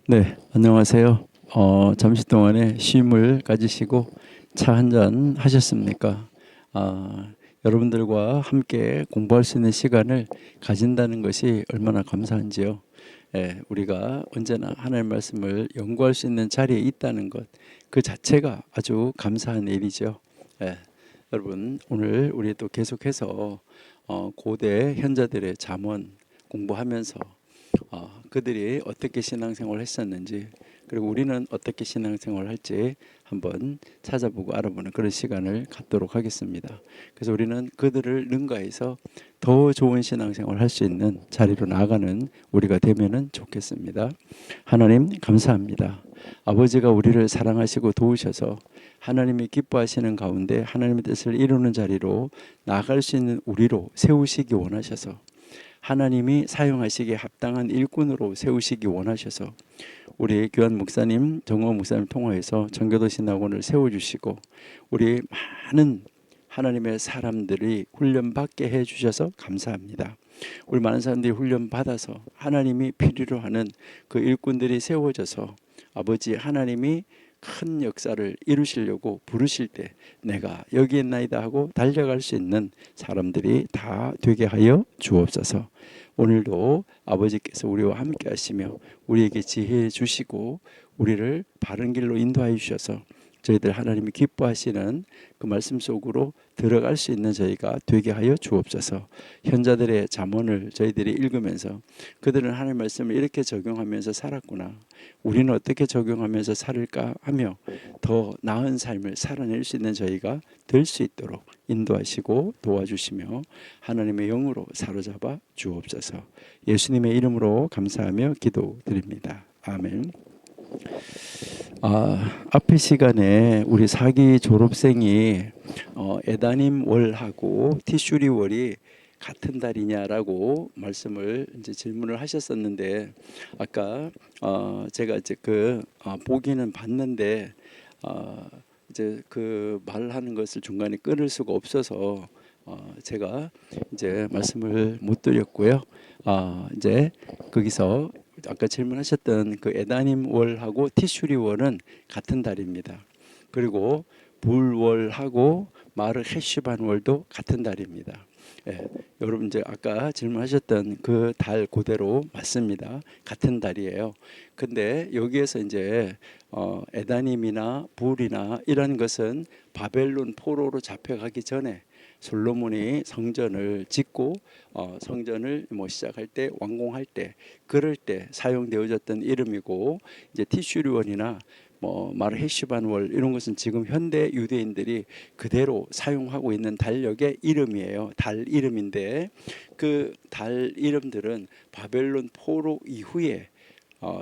네, 안녕하세요. 잠시 동안에 쉼을 가지시고 차 한 잔 하셨습니까? 여러분들과 함께 공부할 수 있는 시간을 가진다는 것이 얼마나 감사한지요. 예, 우리가 언제나 하나님의 말씀을 연구할 수 있는 자리에 있다는 것, 그 자체가 아주 감사한 일이죠. 예, 여러분 오늘 우리 또 계속해서 고대 현자들의 잠언 공부하면서 그들이 어떻게 신앙생활을 했었는지, 그리고 우리는 어떻게 신앙생활을 할지 한번 찾아보고 알아보는 그런 시간을 갖도록 하겠습니다. 그래서 우리는 그들을 능가해서 더 좋은 신앙생활을 할 수 있는 자리로 나아가는 우리가 되면은 좋겠습니다. 하나님 감사합니다. 아버지가 우리를 사랑하시고 도우셔서 하나님이 기뻐하시는 가운데 하나님의 뜻을 이루는 자리로 나아갈 수 있는 우리로 세우시기 원하셔서, 하나님이 사용하시기에 합당한 일꾼으로 세우시기 원하셔서 우리 교환 목사님, 정호 목사님 통하여서 정교도 신학원을 세워주시고 우리 많은 하나님의 사람들이 훈련받게 해주셔서 감사합니다. 우리 많은 사람들이 훈련받아서 하나님이 필요로 하는 그 일꾼들이 세워져서 아버지 하나님이 큰 역사를 이루시려고 부르실 때 내가 여기 있나이다 하고 달려갈 수 있는 사람들이 다 되게 하여 주옵소서. 오늘도 아버지께서 우리와 함께 하시며 우리에게 지혜 주시고 우리를 바른 길로 인도하여 주셔서 저희들 하나님이 기뻐하시는 그 말씀 속으로 들어갈 수 있는 저희가 되게 하여 주옵소서. 현자들의 잠언을 저희들이 읽으면서 그들은 하나님의 말씀을 이렇게 적용하면서 살았구나, 우리는 어떻게 적용하면서 살을까 하며 더 나은 삶을 살아낼 수 있는 저희가 될 수 있도록 인도하시고 도와주시며 하나님의 영으로 사로잡아 주옵소서. 예수님의 이름으로 감사하며 기도드립니다. 아멘. 앞의 시간에 우리 사기 졸업생이 에다님 월하고 티슈리 월이 같은 달이냐라고 말씀을 이제 질문을 하셨었는데, 아까 제가 이제 보기는 봤는데 이제 그 말하는 것을 중간에 끊을 수가 없어서 제가 이제 말씀을 못 드렸고요. 이제 거기서 아까 질문하셨던 그 에다님 월하고 티슈리 월은 같은 달입니다. 그리고 불월하고 마르 헤시반 월도 같은 달입니다. 예, 여러분 이제 아까 질문하셨던 그 달 그대로 맞습니다. 같은 달이에요. 근데 여기에서 이제 에다님이나 불이나 이런 것은 바벨론 포로로 잡혀가기 전에 솔로몬이 성전을 짓고 성전을 시작할 때, 완공할 때, 그럴 때 사용되어졌던 이름이고, 이제 티슈리원이나 마르헤시반월 이런 것은 지금 현대 유대인들이 그대로 사용하고 있는 달력의 이름이에요. 달 이름인데 그 달 이름들은 바벨론 포로 이후에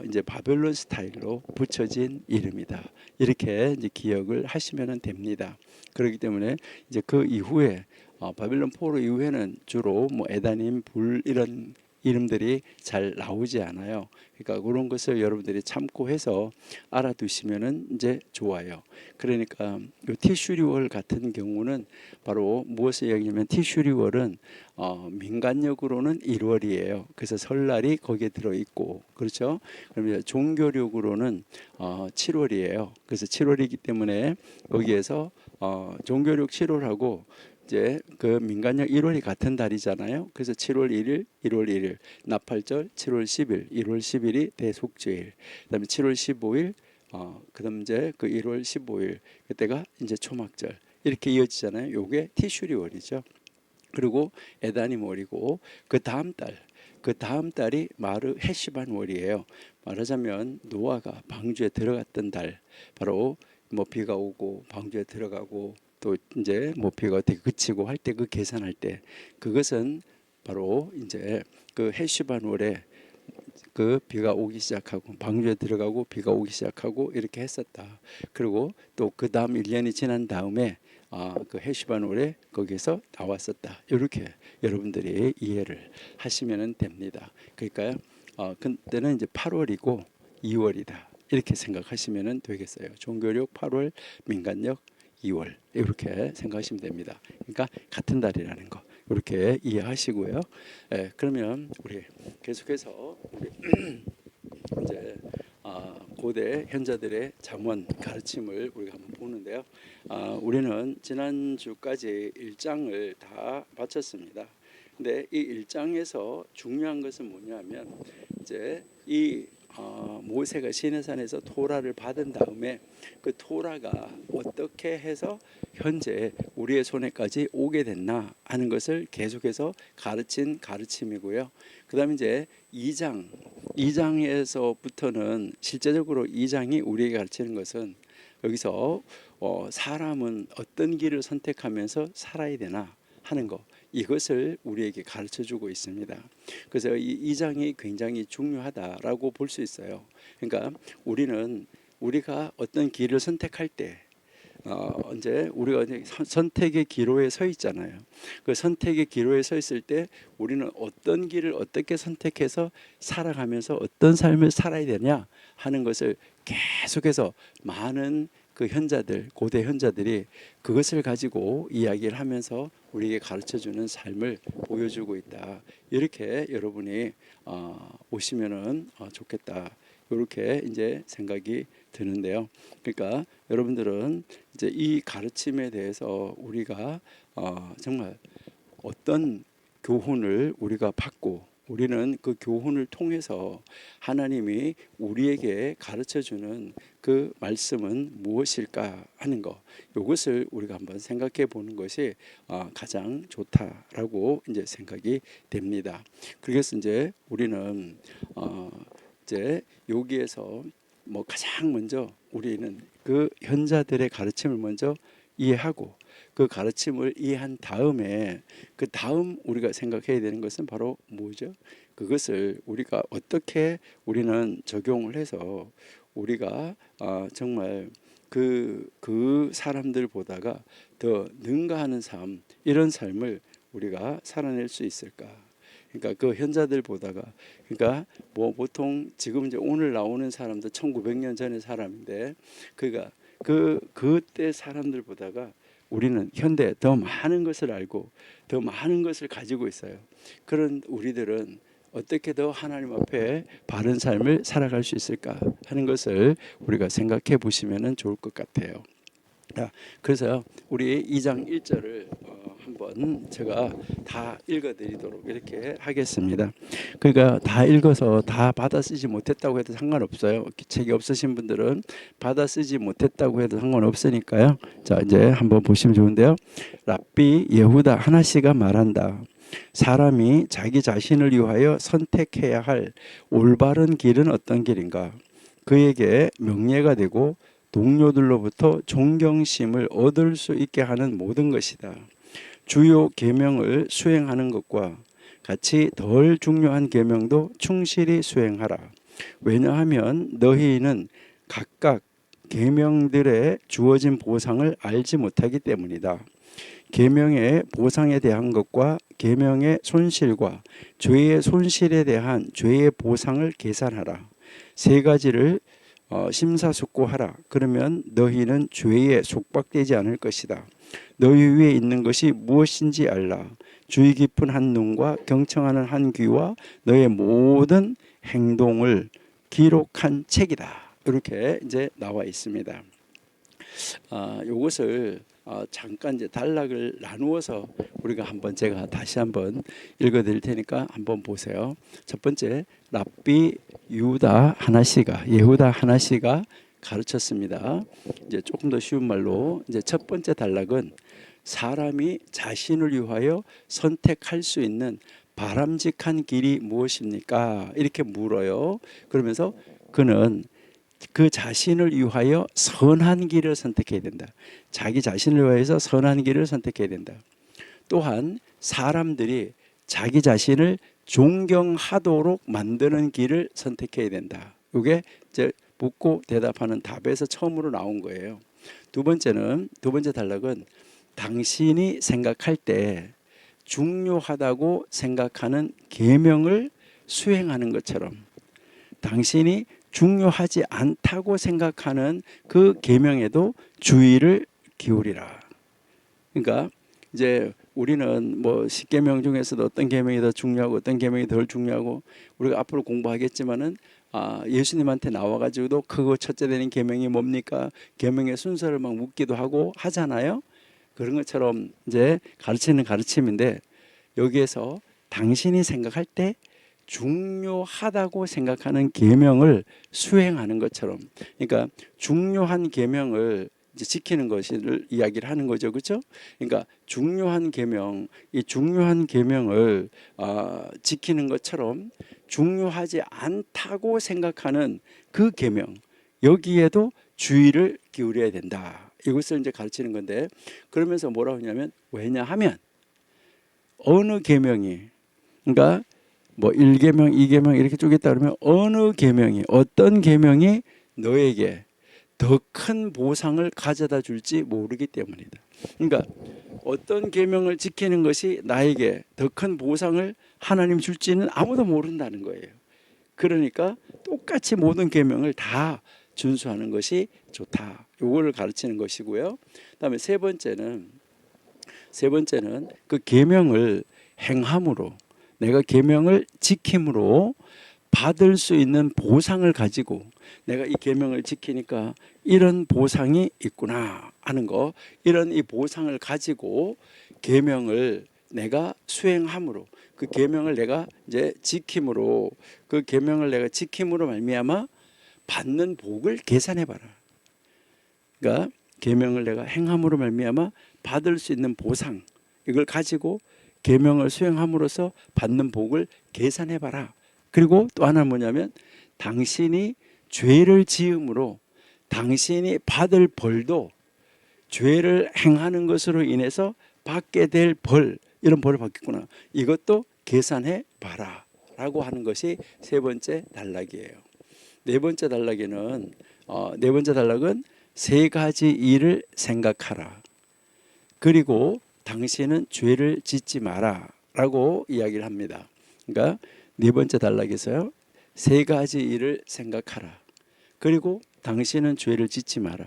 이제 바벨론 스타일로 붙여진 이름이다. 이렇게 이제 기억을 하시면 됩니다. 그렇기 때문에 이제 그 이후에 바벨론 포로 이후에는 주로 에다님, 불 이런 이름들이 잘 나오지 않아요. 그러니까 그런 것을 여러분들이 참고해서 알아두시면은 이제 좋아요. 그러니까 이 티슈리월 같은 경우는 바로 무엇을 얘기하냐면, 티슈리월은 민간력으로는 1월이에요. 그래서 설날이 거기에 들어 있고, 그렇죠? 그러면 종교력으로는 7월이에요. 그래서 7월이기 때문에 거기에서 종교력 7월하고 이제 그 민간력 1월이 같은 달이잖아요. 그래서 7월 1일, 1월 1일, 나팔절 7월 10일, 1월 10일이 대속죄일. 그다음에 7월 15일, 그다음 이제 그 1월 15일 그때가 이제 초막절. 이렇게 이어지잖아요. 요게 티슈리월이죠. 그리고 에다님월이고 그 다음 달이 마르 헤시반월이에요. 말하자면 노아가 방주에 들어갔던 달, 바로 비가 오고 방주에 들어가고 또 이제 비가 어떻게 그치고 할 때 그 계산할 때, 그것은 바로 이제 그 헤시반월에 그 비가 오기 시작하고 방주에 들어가고 비가 오기 시작하고 이렇게 했었다. 그리고 또 그 다음 1년이 지난 다음에 그 헤시반월에 거기서 나왔었다. 이렇게 여러분들이 이해를 하시면 됩니다. 그러니까 그때는 이제 8월이고 2월이다. 이렇게 생각하시면 되겠어요. 종교력 8월, 민간력 2월 이렇게 생각하시면 됩니다. 그러니까 같은 달이라는 거 이렇게 이해하시고요. 그러면 우리 계속해서 우리 이제 고대 현자들의 잠언 가르침을 우리가 한번 보는데요. 우리는 지난주까지 1장을 다 마쳤습니다. 근데 이 1장에서 중요한 것은 뭐냐면 이제 이 모세가 시내산에서 토라를 받은 다음에 그 토라가 어떻게 해서 현재 우리의 손에까지 오게 됐나 하는 것을 계속해서 가르친 가르침이고요. 그다음에 이제 2장에서부터는 실제적으로 2장이 우리에게 가르치는 것은 여기서 사람은 어떤 길을 선택하면서 살아야 되나 하는 것, 이것을 우리에게 가르쳐주고 있습니다. 그래서 이 장이 굉장히 중요하다라고 볼 수 있어요. 그러니까 우리가 어떤 길을 선택할 때 이제 우리가 이제 선택의 기로에 서 있잖아요. 그 선택의 기로에 서 있을 때 우리는 어떤 길을 어떻게 선택해서 살아가면서 어떤 삶을 살아야 되냐 하는 것을 계속해서 많은 그 현자들, 고대 현자들이 그것을 가지고 이야기를 하면서 우리에게 가르쳐주는 삶을 보여주고 있다. 이렇게 여러분이 보시면은 좋겠다. 이렇게 이제 생각이 드는데요. 그러니까 여러분들은 이제 이 가르침에 대해서 우리가 정말 어떤 교훈을 우리가 받고 우리는 그 교훈을 통해서 하나님이 우리에게 가르쳐주는 그 말씀은 무엇일까 하는 것, 이것을 우리가 한번 생각해 보는 것이 가장 좋다라고 이제 생각이 됩니다. 그래서 이제 우리는 이제 여기에서 뭐 가장 먼저 우리는 그 현자들의 가르침을 먼저 이해하고 그 가르침을 이해한 다음에 그 다음 우리가 생각해야 되는 것은 바로 뭐죠? 그것을 우리가 어떻게 우리는 적용을 해서 우리가 정말 그 사람들보다가 더 능가하는 삶, 이런 삶을 우리가 살아낼 수 있을까? 그러니까 그 현자들보다가, 그러니까 뭐 보통 지금 이제 오늘 나오는 사람들 1900년 전의 사람인데 그가 그때 사람들보다가 우리는 현대 더 많은 것을 알고 더 많은 것을 가지고 있어요. 그런 우리들은 어떻게 더 하나님 앞에 바른 삶을 살아갈 수 있을까 하는 것을 우리가 생각해 보시면 좋을 것 같아요. 그래서 우리 2장 1절을 한번 제가 다 읽어드리도록 이렇게 하겠습니다. 그러니까 다 읽어서 다 받아 쓰지 못했다고 해도 상관없어요. 책이 없으신 분들은 받아 쓰지 못했다고 해도 상관없으니까요. 자, 이제 한번 보시면 좋은데요. 랍비 예후다 하나씨가 말한다. 사람이 자기 자신을 위하여 선택해야 할 올바른 길은 어떤 길인가? 그에게 명예가 되고 동료들로부터 존경심을 얻을 수 있게 하는 모든 것이다. 주요 계명을 수행하는 것과 같이 덜 중요한 계명도 충실히 수행하라. 왜냐하면 너희는 각각 계명들에 주어진 보상을 알지 못하기 때문이다. 계명의 보상에 대한 것과 계명의 손실과 죄의 손실에 대한 죄의 보상을 계산하라. 세 가지를 심사숙고하라. 그러면 너희는 죄에 속박되지 않을 것이다. 너희 위에 있는 것이 무엇인지 알라. 주의 깊은 한 눈과 경청하는 한 귀와 너의 모든 행동을 기록한 책이다. 이렇게 이제 나와 있습니다. 이것을 잠깐 이제 단락을 나누어서 우리가 한번 제가 다시 한번 읽어드릴 테니까 한번 보세요. 첫 번째, 랍비 예후다 하나씨가 가르쳤습니다. 이제 조금 더 쉬운 말로 이제 첫 번째 단락은 사람이 자신을 위하여 선택할 수 있는 바람직한 길이 무엇입니까? 이렇게 물어요. 그러면서 그는 그 자신을 위하여 선한 길을 선택해야 된다. 자기 자신을 위하여서 선한 길을 선택해야 된다. 또한 사람들이 자기 자신을 존경하도록 만드는 길을 선택해야 된다. 이게 이제 묻고 대답하는 답에서 처음으로 나온 거예요. 두 번째 단락은 당신이 생각할 때 중요하다고 생각하는 계명을 수행하는 것처럼 당신이 중요하지 않다고 생각하는 그 계명에도 주의를 기울이라. 그러니까 이제 우리는 뭐 10계명 중에서도 어떤 계명이 더 중요하고 어떤 계명이 덜 중요하고 우리가 앞으로 공부하겠지만은 예수님한테 나와가지고도 그거 첫째 되는 계명이 뭡니까? 계명의 순서를 막 묻기도 하고 하잖아요. 그런 것처럼 이제 가르치는 가르침인데 여기에서 당신이 생각할 때 중요하다고 생각하는 계명을 수행하는 것처럼, 그러니까 중요한 계명을 이제 지키는 것을 이야기를 하는 거죠, 그렇죠? 그러니까 중요한 계명, 이 중요한 계명을 지키는 것처럼 중요하지 않다고 생각하는 그 계명, 여기에도 주의를 기울여야 된다. 이것을 이제 가르치는 건데, 그러면서 뭐라고 하냐면, 왜냐하면 어느 계명이, 그러니까 뭐 1계명, 2계명 이렇게 쪼갰다 그러면 어느 계명이, 어떤 계명이 너에게 더 큰 보상을 가져다 줄지 모르기 때문이다. 그러니까 어떤 계명을 지키는 것이 나에게 더 큰 보상을 하나님 줄지는 아무도 모른다는 거예요. 그러니까 똑같이 모든 계명을 다 준수하는 것이 좋다. 요거를 가르치는 것이고요. 그다음에 세 번째는 그 계명을 행함으로, 내가 계명을 지킴으로 받을 수 있는 보상을 가지고, 내가 이 계명을 지키니까 이런 보상이 있구나 하는 거, 이런 이 보상을 가지고 계명을 내가 수행함으로, 그 계명을 내가 이제 지킴으로, 그 계명을 내가 지킴으로 말미암아 받는 복을 계산해 봐라. 그러니까 계명을 내가 행함으로 말미암아 받을 수 있는 보상, 이걸 가지고 계명을 수행함으로써 받는 복을 계산해 봐라. 그리고 또 하나 뭐냐면, 당신이 죄를 지음으로 당신이 받을 벌도 죄를 행하는 것으로 인해서 받게 될 벌, 이런 벌을 받겠구나, 이것도 계산해 봐라 라고 하는 것이 세 번째 단락이에요. 네 번째 단락에는 네 번째 단락은 세 가지 일을 생각하라. 그리고 당신은 죄를 짓지 마라 라고 이야기를 합니다. 그러니까 네 번째 단락에서요, 세 가지 일을 생각하라. 그리고 당신은 죄를 짓지 마라.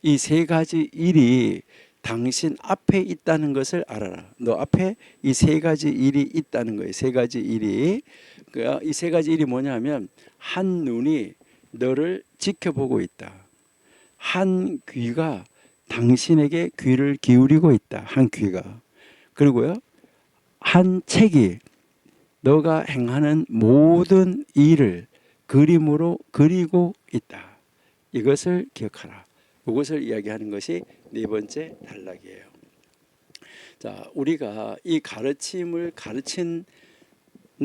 이 세 가지 일이 당신 앞에 있다는 것을 알아라. 너 앞에 이 세 가지 일이 있다는 거예요. 세 가지 일이. 이 세 가지 일이 뭐냐면, 한 눈이 너를 지켜보고 있다. 한 귀가 당신에게 귀를 기울이고 있다. 한 귀가. 그리고요, 한 책이 너가 행하는 모든 일을 그림으로 그리고 있다. 이것을 기억하라. 이것을 이야기하는 것이 네 번째 단락이에요. 자, 우리가 이 가르침을 가르친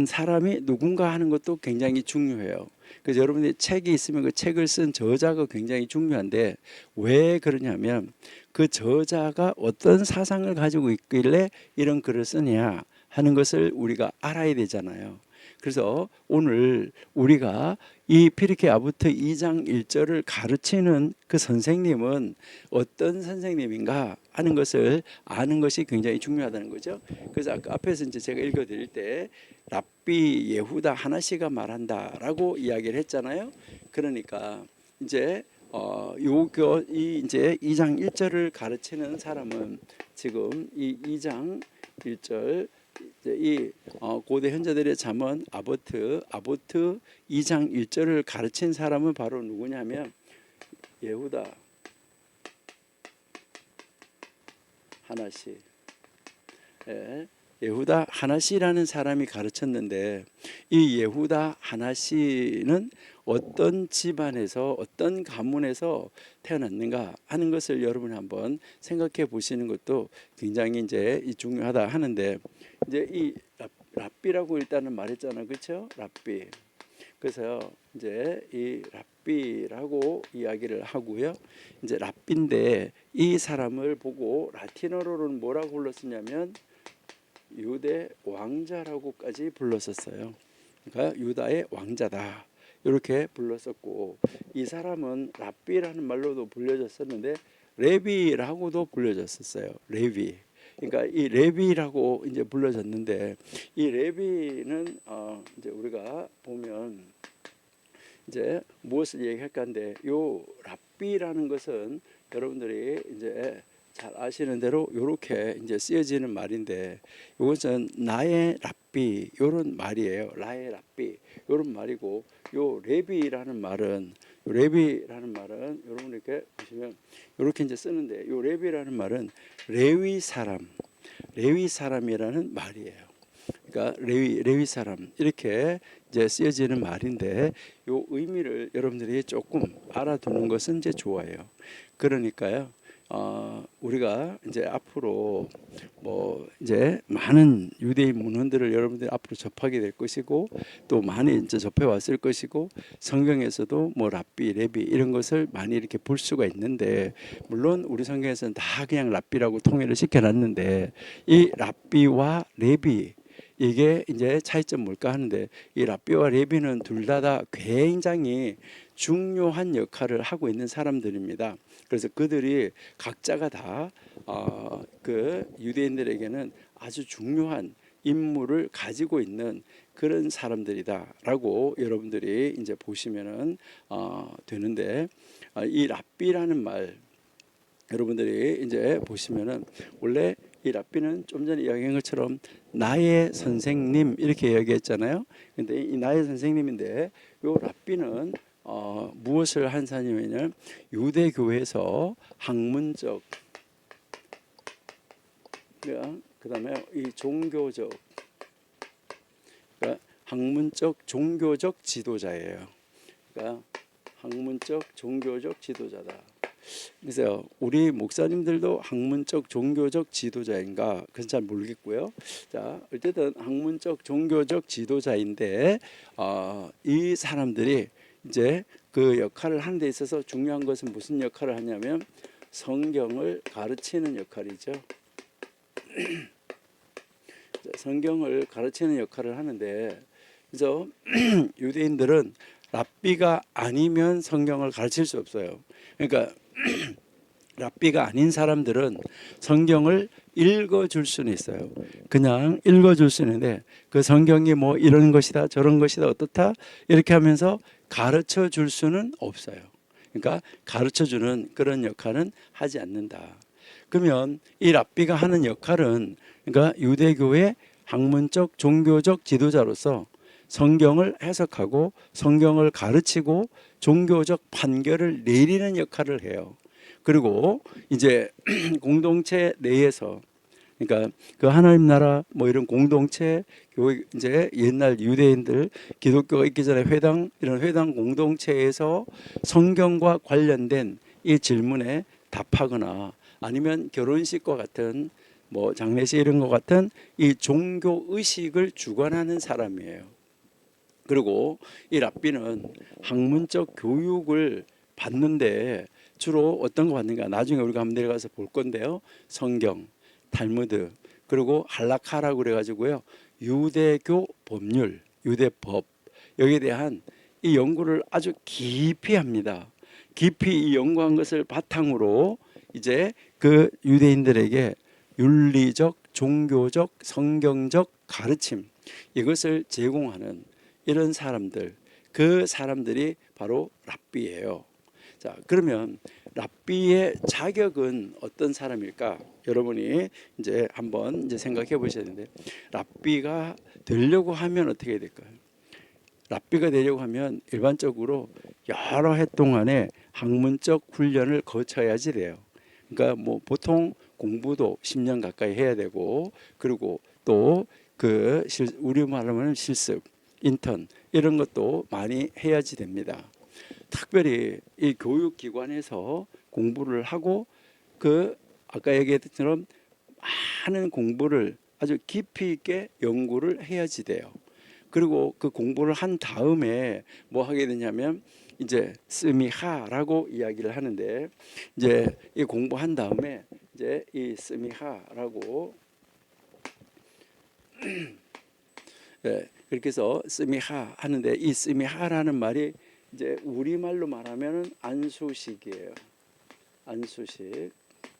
사람이 누군가 하는 것도 굉장히 중요해요. 그래서 여러분들이 책이 있으면 그 책을 쓴 저자가 굉장히 중요한데, 왜 그러냐면 그 저자가 어떤 사상을 가지고 있길래 이런 글을 쓰냐 하는 것을 우리가 알아야 되잖아요. 그래서 오늘 우리가 이 피르케 아부트 2장 1절을 가르치는 그 선생님은 어떤 선생님인가 하는 것을 아는 것이 굉장히 중요하다는 거죠. 그래서 아까 앞에서 이제 제가 읽어드릴 때 랍비 예후다 하나시가 말한다라고 이야기를 했잖아요. 그러니까 이제 이 이제 2장 1절을 가르치는 사람은 지금 이 2장 1절, 이 고대 현자들의 잠언 아보트 2장 1절을 가르친 사람은 바로 누구냐면 예후다 하나시. 예후다 하나시라는 사람이 가르쳤는데, 이 예후다 하나시는 어떤 집안에서 어떤 가문에서 태어났는가 하는 것을 여러분이 한번 생각해 보시는 것도 굉장히 이제 중요하다 하는데, 이제 이 랍비라고 일단은 말했잖아, 그렇죠? 랍비. 그래서 이제 이 랍비라고 이야기를 하고요. 이제 랍비인데 이 사람을 보고 라틴어로는 뭐라고 불렀었냐면 유대 왕자라고까지 불렀었어요. 그러니까 유다의 왕자다 이렇게 불렀었고, 이 사람은 랍비라는 말로도 불려졌었는데 레비라고도 불려졌었어요. 레비. 그러니까 이 레비라고 이제 불려졌는데, 이 레비는 이제 우리가 보면 이제 무엇을 얘기할까 하는데, 요 랍비라는 것은 여러분들이 이제 잘 아시는 대로 이렇게 이제 쓰여지는 말인데, 이것은 나의 랍비 이런 말이에요. 나의 랍비 이런 말이고, 요 레비라는 말은 여러분 이렇게 보시면 이렇게 이제 쓰는데, 요 레비라는 말은 레위 사람이라는 말이에요. 그러니까 레위 사람 이렇게 이제 쓰여지는 말인데, 요 의미를 여러분들이 조금 알아두는 것은 이제 좋아요. 그러니까요. 우리가 이제 앞으로 뭐 이제 많은 유대인 문헌들을 여러분들이 앞으로 접하게 될 것이고, 또 많이 이제 접해 왔을 것이고, 성경에서도 뭐 랍비, 레비 이런 것을 많이 이렇게 볼 수가 있는데, 물론 우리 성경에서는 다 그냥 랍비라고 통일을 시켜놨는데, 이 랍비와 레비 이게 이제 차이점 뭘까 하는데, 이 랍비와 레비는 둘 다 굉장히 중요한 역할을 하고 있는 사람들입니다. 그래서 그들이 각자가 다 그 유대인들에게는 아주 중요한 임무를 가지고 있는 그런 사람들이다라고 여러분들이 이제 보시면은 되는데, 이 랍비라는 말 여러분들이 이제 보시면은, 원래 이 랍비는 좀 전에 이야기한 것처럼 나의 선생님 이렇게 이야기했잖아요. 근데 이 나의 선생님인데, 요 랍비는 무엇을 한 사람이냐면, 유대 교회에서 학문적, 그다음에 이 종교적, 그러니까 학문적 종교적 지도자예요. 그러니까 학문적 종교적 지도자다. 그래서 우리 목사님들도 학문적 종교적 지도자인가 그건 잘 모르겠고요. 자, 어쨌든 학문적 종교적 지도자인데, 이 사람들이 이제 그 역할을 하는 데 있어서 중요한 것은 무슨 역할을 하냐면, 성경을 가르치는 역할이죠. 성경을 가르치는 역할을 하는데, 그래서 유대인들은 랍비가 아니면 성경을 가르칠 수 없어요. 그러니까 랍비가 아닌 사람들은 성경을 읽어줄 수는 있어요. 그냥 읽어줄 수 있는데, 그 성경이 뭐 이런 것이다 저런 것이다 어떻다 이렇게 하면서 가르쳐 줄 수는 없어요. 그러니까 가르쳐 주는 그런 역할은 하지 않는다. 그러면 이 랍비가 하는 역할은, 그러니까 유대교의 학문적 종교적 지도자로서 성경을 해석하고 성경을 가르치고 종교적 판결을 내리는 역할을 해요. 그리고 이제 공동체 내에서, 그러니까 그 하나님 나라 뭐 이런 공동체 교회, 이제 옛날 유대인들 기독교가 있기 전에 회당, 이런 회당 공동체에서 성경과 관련된 이 질문에 답하거나, 아니면 결혼식과 같은 뭐 장례식 이런 것 같은 이 종교 의식을 주관하는 사람이에요. 그리고 이 랍비는 학문적 교육을 받는데 주로 어떤 거 받는가, 나중에 우리가 한번 내려가서 볼 건데요. 성경, 탈무드, 그리고 할라카라고 그래가지고요, 유대교 법률, 유대법, 여기에 대한 이 연구를 아주 깊이 합니다. 깊이 이 연구한 것을 바탕으로 이제 그 유대인들에게 윤리적, 종교적, 성경적 가르침, 이것을 제공하는 이런 사람들, 그 사람들이 바로 랍비예요. 자, 그러면 랍비의 자격은 어떤 사람일까? 여러분이 이제 한번 이제 생각해 보셔야 되는데, 랍비가 되려고 하면 어떻게 해야 될까요? 랍비가 되려고 하면 일반적으로 여러 해 동안의 학문적 훈련을 거쳐야지 돼요. 그러니까 뭐 보통 공부도 10년 가까이 해야 되고, 그리고 또 그 우리 말하면 실습, 인턴 이런 것도 많이 해야지 됩니다. 특별히 이 교육기관에서 공부를 하고, 그 아까 얘기했던 것처럼 많은 공부를 아주 깊이 있게 연구를 해야지 돼요. 그리고 그 공부를 한 다음에 뭐 하게 되냐면, 이제 스미하라고 이야기를 하는데, 이제 이 공부한 다음에 이제 이 스미하라고 예, 그렇게 해서 스미하 하는데, 이 스미하라는 말이 이제 우리말로 말하면 안수식이에요. 안수식.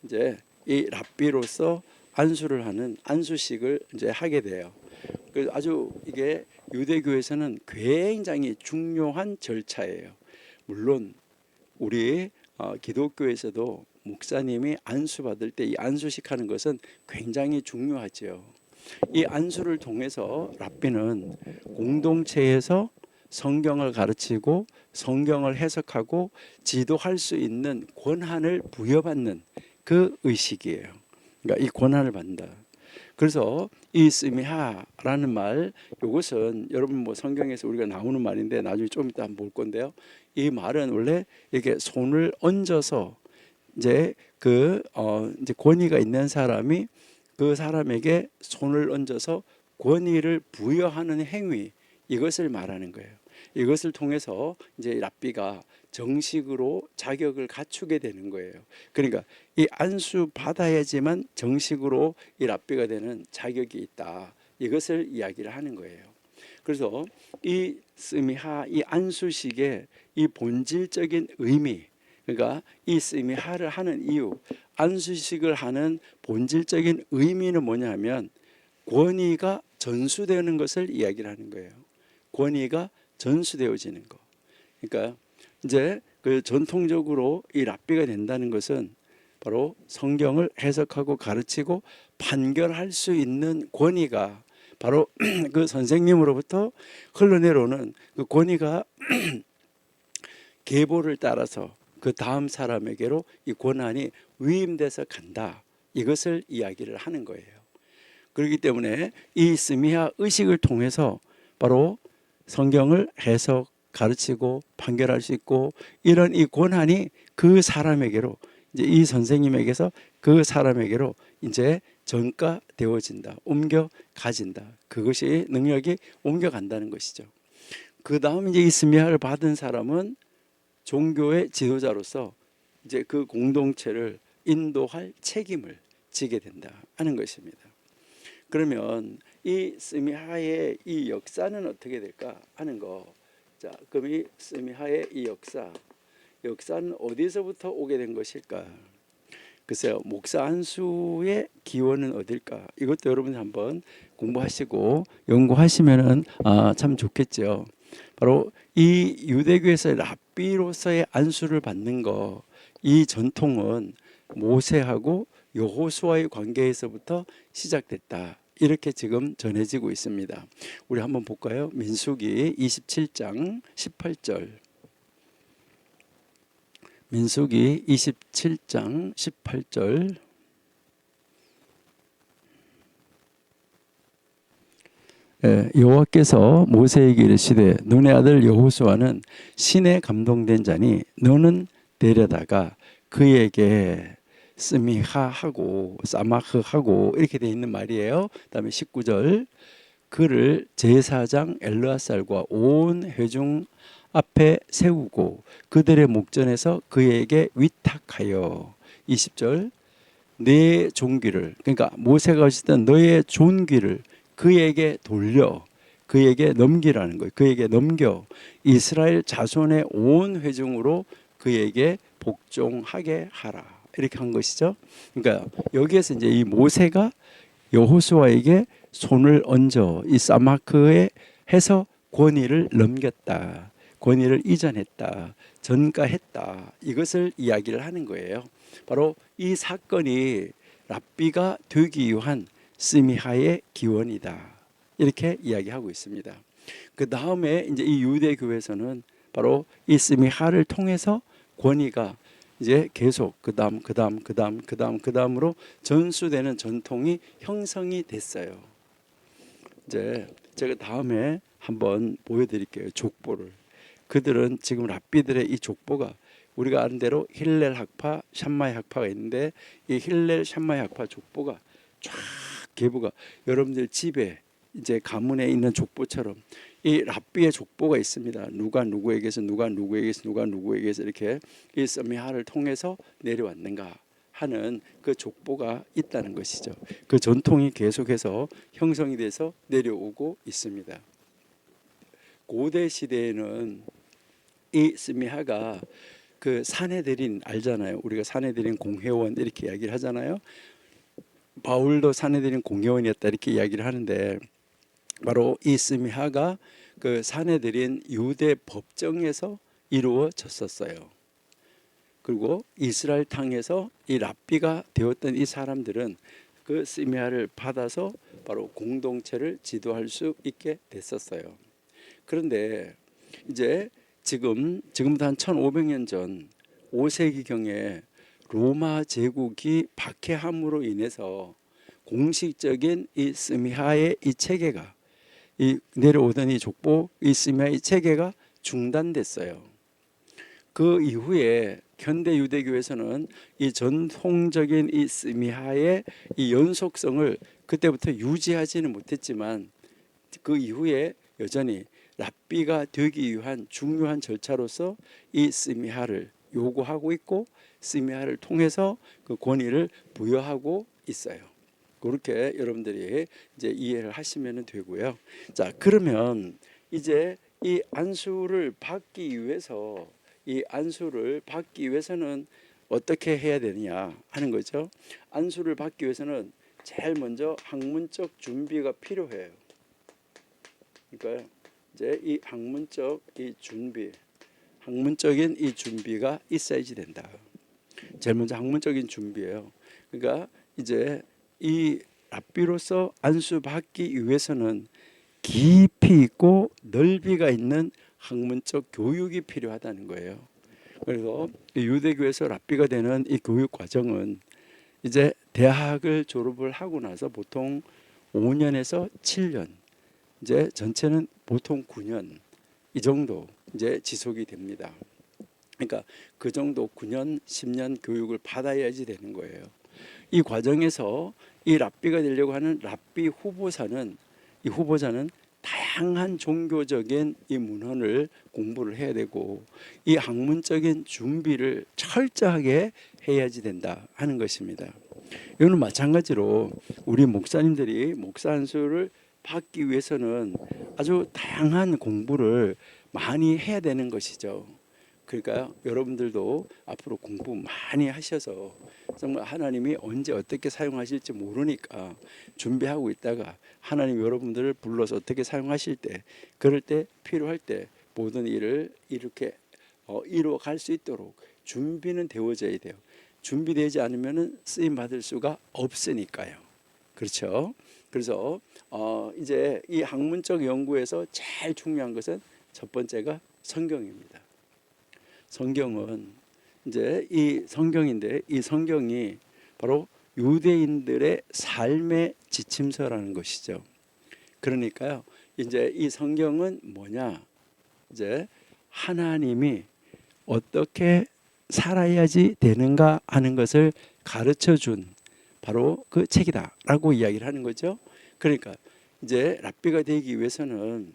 이제 이 랍비로서 안수를 하는 안수식을 이제 하게 돼요. 그래서 아주 이게 유대교에서는 굉장히 중요한 절차예요. 물론 우리 기독교에서도 목사님이 안수 받을 때 이 안수식 하는 것은 굉장히 중요하죠. 이 안수를 통해서 랍비는 공동체에서 성경을 가르치고 성경을 해석하고 지도할 수 있는 권한을 부여받는 그 의식이에요. 그러니까 이 권한을 받는다. 그래서 이 스미하라는 말, 이것은 여러분 뭐 성경에서 우리가 나오는 말인데 나중에 좀 이따 한번 볼 건데요. 이 말은 원래 이렇게 손을 얹어서 이제 이제 권위가 있는 사람이 그 사람에게 손을 얹어서 권위를 부여하는 행위, 이것을 말하는 거예요. 이것을 통해서 이제 랍비가 정식으로 자격을 갖추게 되는 거예요. 그러니까 이 안수 받아야지만 정식으로 이 랍비가 되는 자격이 있다. 이것을 이야기를 하는 거예요. 그래서 이 스미하, 이 안수식의 이 본질적인 의미, 그러니까 이 스미하를 하는 이유, 안수식을 하는 본질적인 의미는 뭐냐면 권위가 전수되는 것을 이야기를 하는 거예요. 권위가 전수되어지는 거. 그러니까 이제 그 전통적으로 이 랍비가 된다는 것은 바로 성경을 해석하고 가르치고 판결할 수 있는 권위가 바로 그 선생님으로부터 흘러내려오는 그 권위가 계보를 따라서 그 다음 사람에게로 이 권한이 위임돼서 간다. 이것을 이야기를 하는 거예요. 그렇기 때문에 이 스미하 의식을 통해서 바로 성경을 해석, 가르치고 판결할 수 있고 이런 이 권한이 그 사람에게로 이제 이 선생님에게서 그 사람에게로 이제 전가되어진다. 옮겨 가진다. 그것이 능력이 옮겨간다는 것이죠. 그 다음 이제 이 스미하를 받은 사람은 종교의 지도자로서 이제 그 공동체를 인도할 책임을 지게 된다 하는 것입니다. 그러면 이 스미하의 이 역사는 어떻게 될까 하는 거. 자, 그럼 이 스미하의 이 역사는 어디서부터 오게 된 것일까? 글쎄요, 목사 안수의 기원은 어딜까? 이것도 여러분이 한번 공부하시고 연구하시면은 참 좋겠죠. 바로 이 유대교에서 랍비로서의 안수를 받는 거, 이 전통은 모세하고 여호수아의 관계에서부터 시작됐다. 이렇게 지금 전해지고 있습니다. 우리 한번 볼까요? 민수기 27장 18절. 민수기 27장 18절. 여호와께서 모세에게 이르시되 너네 아들 여호수아는 신에 감동된 자니 너는 데려다가 그에게 스미하하고 사마흐하고 이렇게 돼 있는 말이에요. 그다음에 19절 그를 제사장 엘르아살과 온 회중 앞에 세우고 그들의 목전에서 그에게 위탁하여 20절 내 존귀를 그러니까 모세가 하시던 너의 존귀를 그에게 돌려 그에게 넘기라는 거예요. 그에게 넘겨 이스라엘 자손의 온 회중으로 그에게 복종하게 하라. 이렇게 한 것이죠. 그러니까 여기에서 이제 이 모세가 여호수아에게 손을 얹어 이 사마크에 해서 권위를 넘겼다. 권위를 이전했다. 전가했다. 이것을 이야기를 하는 거예요. 바로 이 사건이 랍비가 되기 위한 스미하의 기원이다. 이렇게 이야기하고 있습니다. 그 다음에 이제 이 유대 교회에서는 바로 이 스미하를 통해서 권위가 이제 계속 그다음으로 전수되는 전통이 형성이 됐어요. 이제 제가 다음에 한번 보여드릴게요. 족보를. 그들은 지금 랍비들의 이 족보가 우리가 아는 대로 힐렐 학파, 샴마이 학파가 있는데 이 힐렐 샴마이 학파 족보가 쫙 계보가 여러분들 집에 이제 가문에 있는 족보처럼 이 랍비의 족보가 있습니다. 누가 누구에게서 이렇게 이 스미하를 통해서 내려왔는가 하는 그 족보가 있다는 것이죠. 그 전통이 계속해서 형성이 돼서 내려오고 있습니다. 고대 시대에는 이 스미하가 그 사내들인 알잖아요. 우리가 사내들인 공회원 이렇게 이야기를 하잖아요. 바울도 사내들인 공회원이었다 이렇게 이야기를 하는데 바로 이 스미하가 그 사내들인 유대 법정에서 이루어졌었어요. 그리고 이스라엘 땅에서 이 랍비가 되었던 이 사람들은 그 스미하를 받아서 바로 공동체를 지도할 수 있게 됐었어요. 그런데 이제 지금부터 한 1500년 전 5세기경에 로마 제국이 박해함으로 인해서 공식적인 이 스미하의 이 체계가 이 내려오던 이 족보 이 스미하의 체계가 중단됐어요. 그 이후에 현대 유대교에서는 이 전통적인 이 스미하의 이 연속성을 그때부터 유지하지는 못했지만 그 이후에 여전히 랍비가 되기 위한 중요한 절차로서 이 스미하를 요구하고 있고 스미하를 통해서 그 권위를 부여하고 있어요. 그렇게 여러분들이 이제 이해를 하시면 되고요. 자, 그러면 이제 이 안수를 받기 위해서는 어떻게 해야 되느냐 하는 거죠. 안수를 받기 위해서는 제일 먼저 학문적 준비가 필요해요. 그러니까 이제 이 학문적인 이 준비가 있어야지 된다. 제일 먼저 학문적인 준비예요. 그러니까 이제 이 랍비로서 안수받기 위해서는 깊이 있고 넓이가 있는 학문적 교육이 필요하다는 거예요. 그래서 유대교에서 랍비가 되는 이 교육 과정은 이제 대학을 졸업을 하고 나서 보통 5년에서 7년, 이제 전체는 보통 9년 이 정도 이제 지속이 됩니다. 그러니까 그 정도 9년, 10년 교육을 받아야지 되는 거예요. 이 과정에서 이 랍비가 되려고 하는 랍비 후보자는 다양한 종교적인 이 문헌을 공부를 해야 되고 이 학문적인 준비를 철저하게 해야지 된다 하는 것입니다. 이거는 마찬가지로 우리 목사님들이 목사 안수를 받기 위해서는 아주 다양한 공부를 많이 해야 되는 것이죠. 그러니까 여러분들도 앞으로 공부 많이 하셔서 정말 하나님이 언제 어떻게 사용하실지 모르니까 준비하고 있다가 하나님 여러분들을 불러서 어떻게 사용하실 때 그럴 때 필요할 때 모든 일을 이렇게 이루어갈 수 있도록 준비는 되어져야 돼요. 준비되지 않으면 쓰임 받을 수가 없으니까요. 그렇죠? 그래서 이제 이 학문적 연구에서 제일 중요한 것은 첫 번째가 성경입니다. 성경은 이제 이 성경인데 이 성경이 바로 유대인들의 삶의 지침서라는 것이죠. 그러니까요. 이제 이 성경은 뭐냐? 이제 하나님이 어떻게 살아야지 되는가 하는 것을 가르쳐 준 바로 그 책이다라고 이야기를 하는 거죠. 그러니까 이제 랍비가 되기 위해서는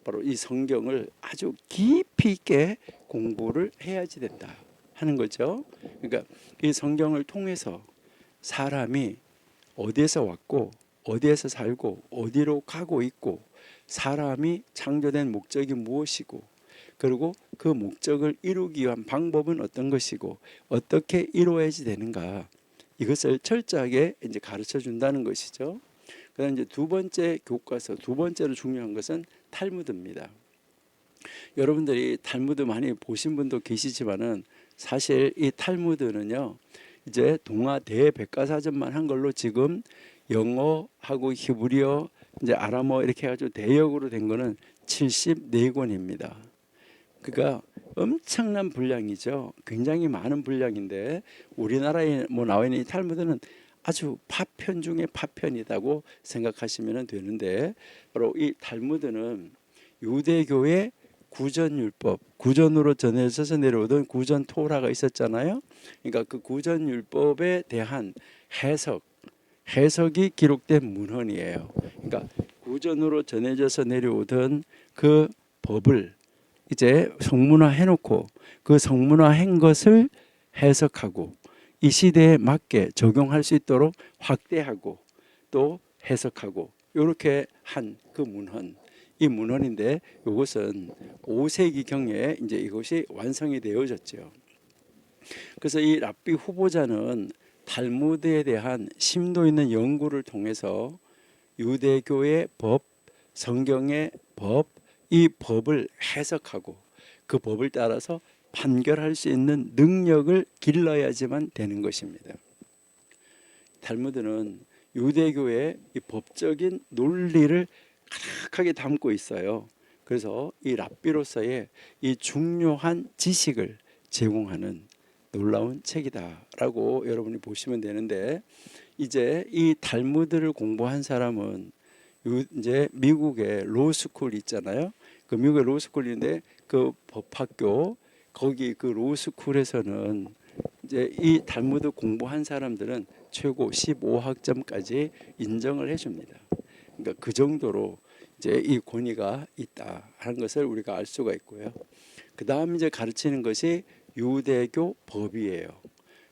바로 이 성경을 아주 깊이 있게 공부를 해야지 된다 하는 거죠. 그러니까 이 성경을 통해서 사람이 어디에서 왔고 어디에서 살고 어디로 가고 있고 사람이 창조된 목적이 무엇이고 그리고 그 목적을 이루기 위한 방법은 어떤 것이고 어떻게 이루어야지 되는가 이것을 철저하게 이제 가르쳐 준다는 것이죠. 그다음 이제 두 번째 교과서 두 번째로 중요한 것은 탈무드입니다. 여러분들이 탈무드 많이 보신 분도 계시지만은 사실 이 탈무드는요 이제 동화 대백과사전만 한 걸로 지금 영어하고 히브리어 이제 아람어 이렇게 해가지고 대역으로 된 거는 74권입니다. 그러니까 엄청난 분량이죠. 굉장히 많은 분량인데 우리나라에 뭐 나와 있는 이 탈무드는 아주 파편 중에 파편이라고 생각하시면 되는데 바로 이 탈무드는 유대교의 구전율법, 구전으로 전해져서 내려오던 구전 토라가 있었잖아요. 그러니까 그 구전율법에 대한 해석이 기록된 문헌이에요. 그러니까 구전으로 전해져서 내려오던 그 법을 이제 성문화해 놓고 그 성문화한 것을 해석하고 이 시대에 맞게 적용할 수 있도록 확대하고 또 해석하고 이렇게 한 그 문헌 이 문헌인데 이것은 5세기경에 이제 이것이 완성이 되어졌죠. 그래서 이 랍비 후보자는 탈무드에 대한 심도 있는 연구를 통해서 유대교의 법, 성경의 법, 이 법을 해석하고 그 법을 따라서 판결할 수 있는 능력을 길러야지만 되는 것입니다. 탈무드는 유대교의 이 법적인 논리를 가득하게 담고 있어요. 그래서 이 랍비로서의 이 중요한 지식을 제공하는 놀라운 책이다라고 여러분이 보시면 되는데, 이제 이 탈무드를 공부한 사람은 이제 미국의 로스쿨 있잖아요. 그 미국의 로스쿨인데 그 법학교 거기 그 로스쿨에서는 이제 이 탈무드 공부한 사람들은 최고 15학점까지 인정을 해줍니다. 그러니까 그 정도로 이제 이 권위가 있다 하는 것을 우리가 알 수가 있고요. 그 다음 이제 가르치는 것이 유대교 법이에요.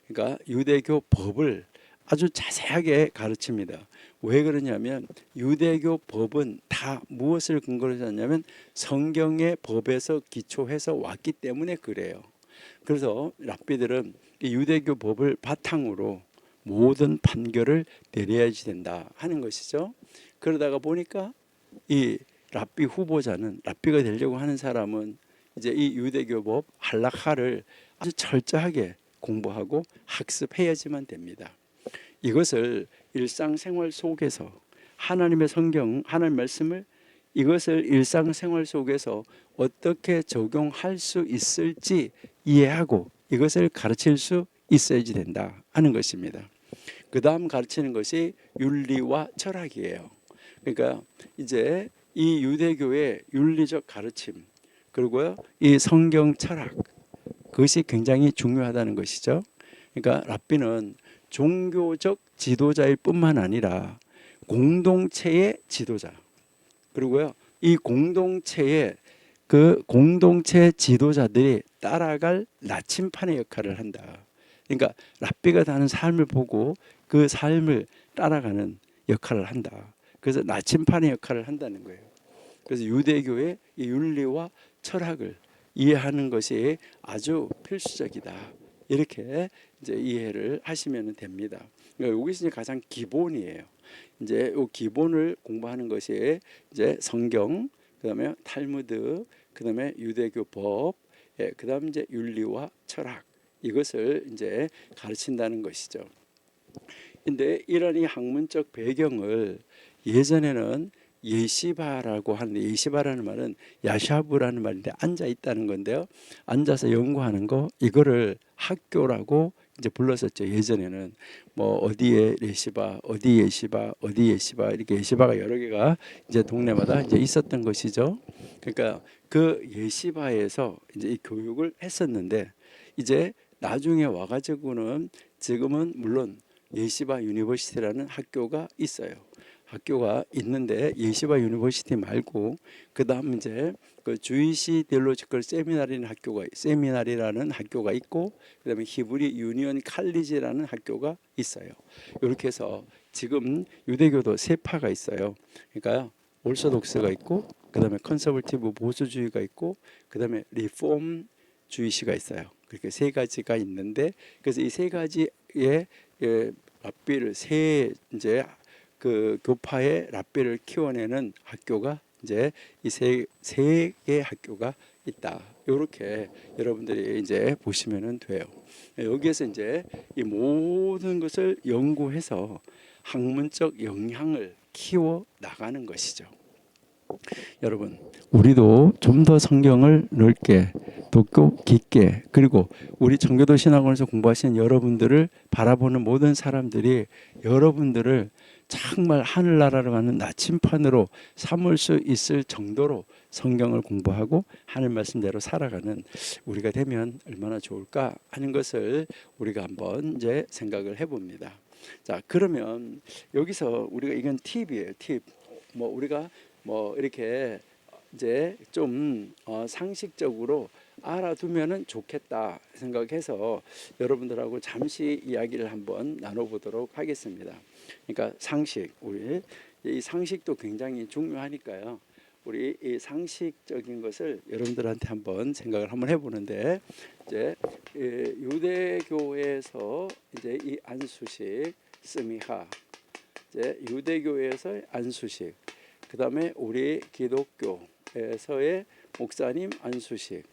그러니까 유대교 법을 아주 자세하게 가르칩니다. 왜 그러냐면 유대교 법은 다 무엇을 근거로 했냐면 성경의 법에서 기초해서 왔기 때문에 그래요. 그래서 랍비들은 이 유대교 법을 바탕으로 모든 판결을 내려야지 된다 하는 것이죠. 그러다가 보니까 이 랍비 후보자는, 랍비가 되려고 하는 사람은 이제 이 유대교 법 할라카를 아주 철저하게 공부하고 학습해야지만 됩니다. 이것을 일상생활 속에서 하나님의 성경, 하나님의 말씀을 이것을 일상생활 속에서 어떻게 적용할 수 있을지 이해하고 이것을 가르칠 수 있어야지 된다 하는 것입니다. 그 다음 가르치는 것이 윤리와 철학이에요. 그러니까 이제 이 유대교의 윤리적 가르침, 그리고요 이 성경 철학, 그것이 굉장히 중요하다는 것이죠. 그러니까 랍비는 종교적 지도자일 뿐만 아니라 공동체의 지도자, 그리고요 이 공동체의 그 공동체 지도자들이 따라갈 나침판의 역할을 한다. 그러니까 랍비가 사는 삶을 보고 그 삶을 따라가는 역할을 한다. 그래서 나침판의 역할을 한다는 거예요. 그래서 유대교의 이 윤리와 철학을 이해하는 것이 아주 필수적이다. 이렇게 이제 이해를 하시면 됩니다. 그러니까 여기서 가장 기본이에요. 이제 이 기본을 공부하는 것이 이제 성경, 그다음에 탈무드, 그다음에 유대교 법, 그다음 이제 윤리와 철학, 이것을 이제 가르친다는 것이죠. 근데 이런 이 학문적 배경을 예전에는 예시바라고 하는데, 예시바라는 말은 야샤브라는 말인데 앉아 있다는 건데요. 앉아서 연구하는 거, 이거를 학교라고 이제 불렀었죠. 예전에는 뭐 어디에 예시바, 어디 예시바, 어디 예시바, 이렇게 예시바가 여러 개가 이제 동네마다 이제 있었던 것이죠. 그러니까 그 예시바에서 이제 이 교육을 했었는데, 이제 나중에 와가지고는 지금은 물론 예시바 유니버시티라는 학교가 있어요. 학교가 있는데 예시바 유니버시티 말고 그 다음 이제 그 주이시 딜로지컬 세미나리라는 학교가 있고, 그다음에 히브리 유니언 칼리지라는 학교가 있어요. 이렇게 해서 지금 유대교도 세 파가 있어요. 그러니까 올소독스가 있고, 그다음에 컨서버티브 보수주의가 있고, 그다음에 리폼 주의시가 있어요. 그렇게 세 가지가 있는데, 그래서 이 세 가지의 랍비를 세 이제 그 교파의 랍비를 키워내는 학교가 이제 이 세 개의 학교가 있다. 이렇게 여러분들이 이제 보시면은 돼요. 여기에서 이제 이 모든 것을 연구해서 학문적 영향을 키워 나가는 것이죠. 여러분, 우리도 좀 더 성경을 넓게, 높고 깊게, 그리고 우리 청교도 신학원에서 공부하신 여러분들을 바라보는 모든 사람들이 여러분들을 정말 하늘나라로 가는 나침판으로 삼을 수 있을 정도로 성경을 공부하고 하는 말씀대로 살아가는 우리가 되면 얼마나 좋을까 하는 것을 우리가 한번 이제 생각을 해봅니다. 자, 그러면 여기서 우리가, 이건 팁이에요. 팁. 뭐 우리가 뭐 이렇게 이제 좀 상식적으로 알아두면은 좋겠다 생각해서 여러분들하고 잠시 이야기를 한번 나눠보도록 하겠습니다. 그러니까 상식, 우리 이 상식도 굉장히 중요하니까요. 우리 이 상식적인 것을 여러분들한테 한번 생각을 한번 해보는데, 이제 유대교에서 이제 이 안수식 스미하, 이제 유대교에서의 안수식, 그 다음에 우리 기독교에서의 목사님 안수식,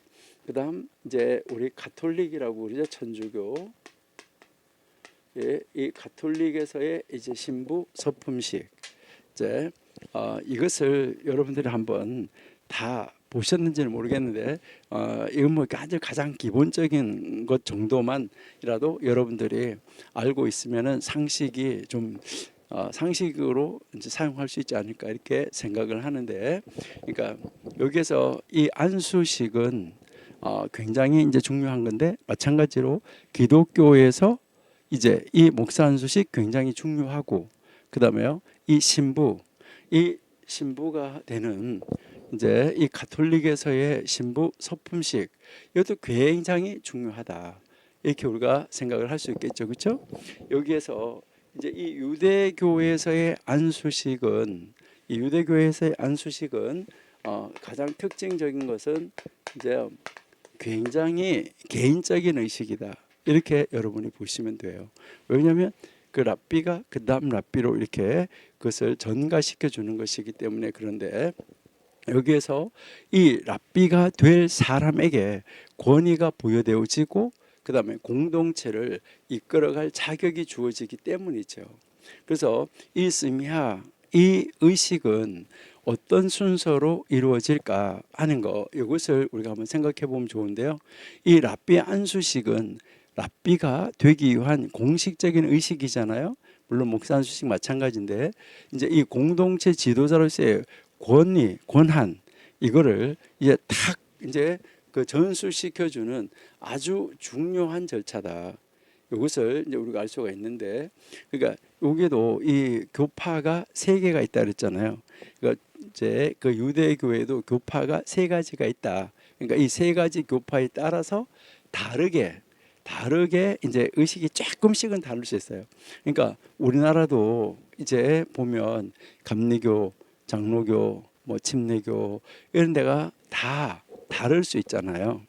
그다음 이제 우리 가톨릭이라고 그러죠. 천주교. 예, 이 가톨릭에서의 이제 신부 서품식. 이제 이것을 여러분들이 한번 다 보셨는지는 모르겠는데 이건 뭐 아주 가장 기본적인 것 정도만이라도 여러분들이 알고 있으면은 상식이 좀 상식으로 이제 사용할 수 있지 않을까 이렇게 생각을 하는데, 그러니까 여기에서 이 안수식은 굉장히 이제 중요한 건데, 마찬가지로 기독교에서 이제 이 목사 안수식 굉장히 중요하고, 그다음에요 이 신부가 되는 이제 이 가톨릭에서의 신부 서품식, 이것도 굉장히 중요하다 이렇게 우리가 생각을 할 수 있겠죠, 그렇죠? 여기에서 이제 이 유대교에서의 안수식은 가장 특징적인 것은 이제 굉장히 개인적인 의식이다 이렇게 여러분이 보시면 돼요. 왜냐하면 그 랍비가 그 다음 랍비로 이렇게 그것을 전가시켜 주는 것이기 때문에. 그런데 여기에서 이 랍비가 될 사람에게 권위가 부여되어지고 그 다음에 공동체를 이끌어갈 자격이 주어지기 때문이죠. 그래서 이 스미하, 이 의식은 어떤 순서로 이루어질까 하는 거, 이것을 우리가 한번 생각해 보면 좋은데요. 이 랍비 안수식은 랍비가 되기 위한 공식적인 의식이잖아요. 물론 목사 안수식 마찬가지인데, 이제 이 공동체 지도자로서의 권위, 권한, 이거를 이제 탁 이제 그 전수시켜주는 아주 중요한 절차다. 이것을 이제 우리가 알 수가 있는데, 그러니까 여기도 이 교파가 세 개가 있다 그랬잖아요. 그러니까 이제 그 유대교에도 교파가 세 가지가 있다. 그러니까 이 세 가지 교파에 따라서 다르게 이제 의식이 조금씩은 다를 수 있어요. 그러니까 우리나라도 이제 보면 감리교, 장로교, 뭐 침례교 이런 데가 다 다를 수 있잖아요.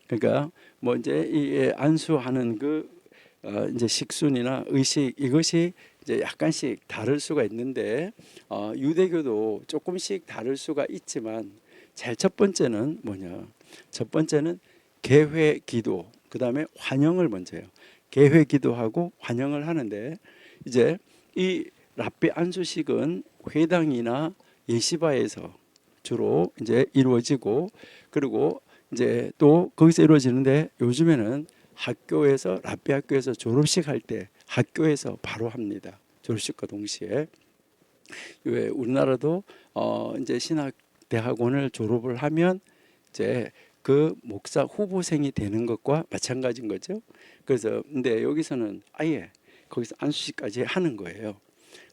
그러니까 뭐 이제 이 안수하는 그 이제 식순이나 의식, 이것이 이제 약간씩 다를 수가 있는데 유대교도 조금씩 다를 수가 있지만, 제일 첫 번째는 뭐냐? 첫 번째는 개회 기도, 그 다음에 환영을 먼저 해요. 개회 기도하고 환영을 하는데, 이제 이 랍비 안수식은 회당이나 예시바에서 주로 이제 이루어지고, 그리고 이제 또 거기서 이루어지는데, 요즘에는 학교에서 랍비 학교에서 졸업식 할 때 학교에서 바로 합니다. 졸업식과 동시에. 왜 우리나라도 이제 신학 대학원을 졸업을 하면 이제 그 목사 후보생이 되는 것과 마찬가지인 거죠. 그래서 근데 여기서는 아예 거기서 안수식까지 하는 거예요.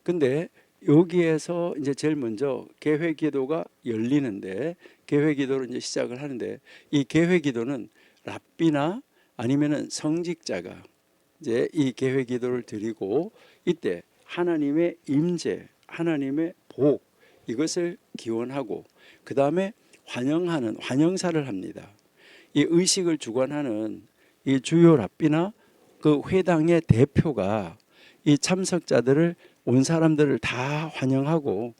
근데 여기에서 이제 제일 먼저 개회 기도가 열리는데, 개회 기도로 이제 시작을 하는데, 이 개회 기도는 랍비나 아니면은 성직자가 이제 이 개회 기도를 드리고, 이때 하나님의 임재, 하나님의 복, 이것을 기원하고 그 다음에 환영하는 환영사를 합니다. 이 의식을 주관하는 이 주요 랍비나 그 회당의 대표가 이 참석자들을, 온 사람들을 다 환영하고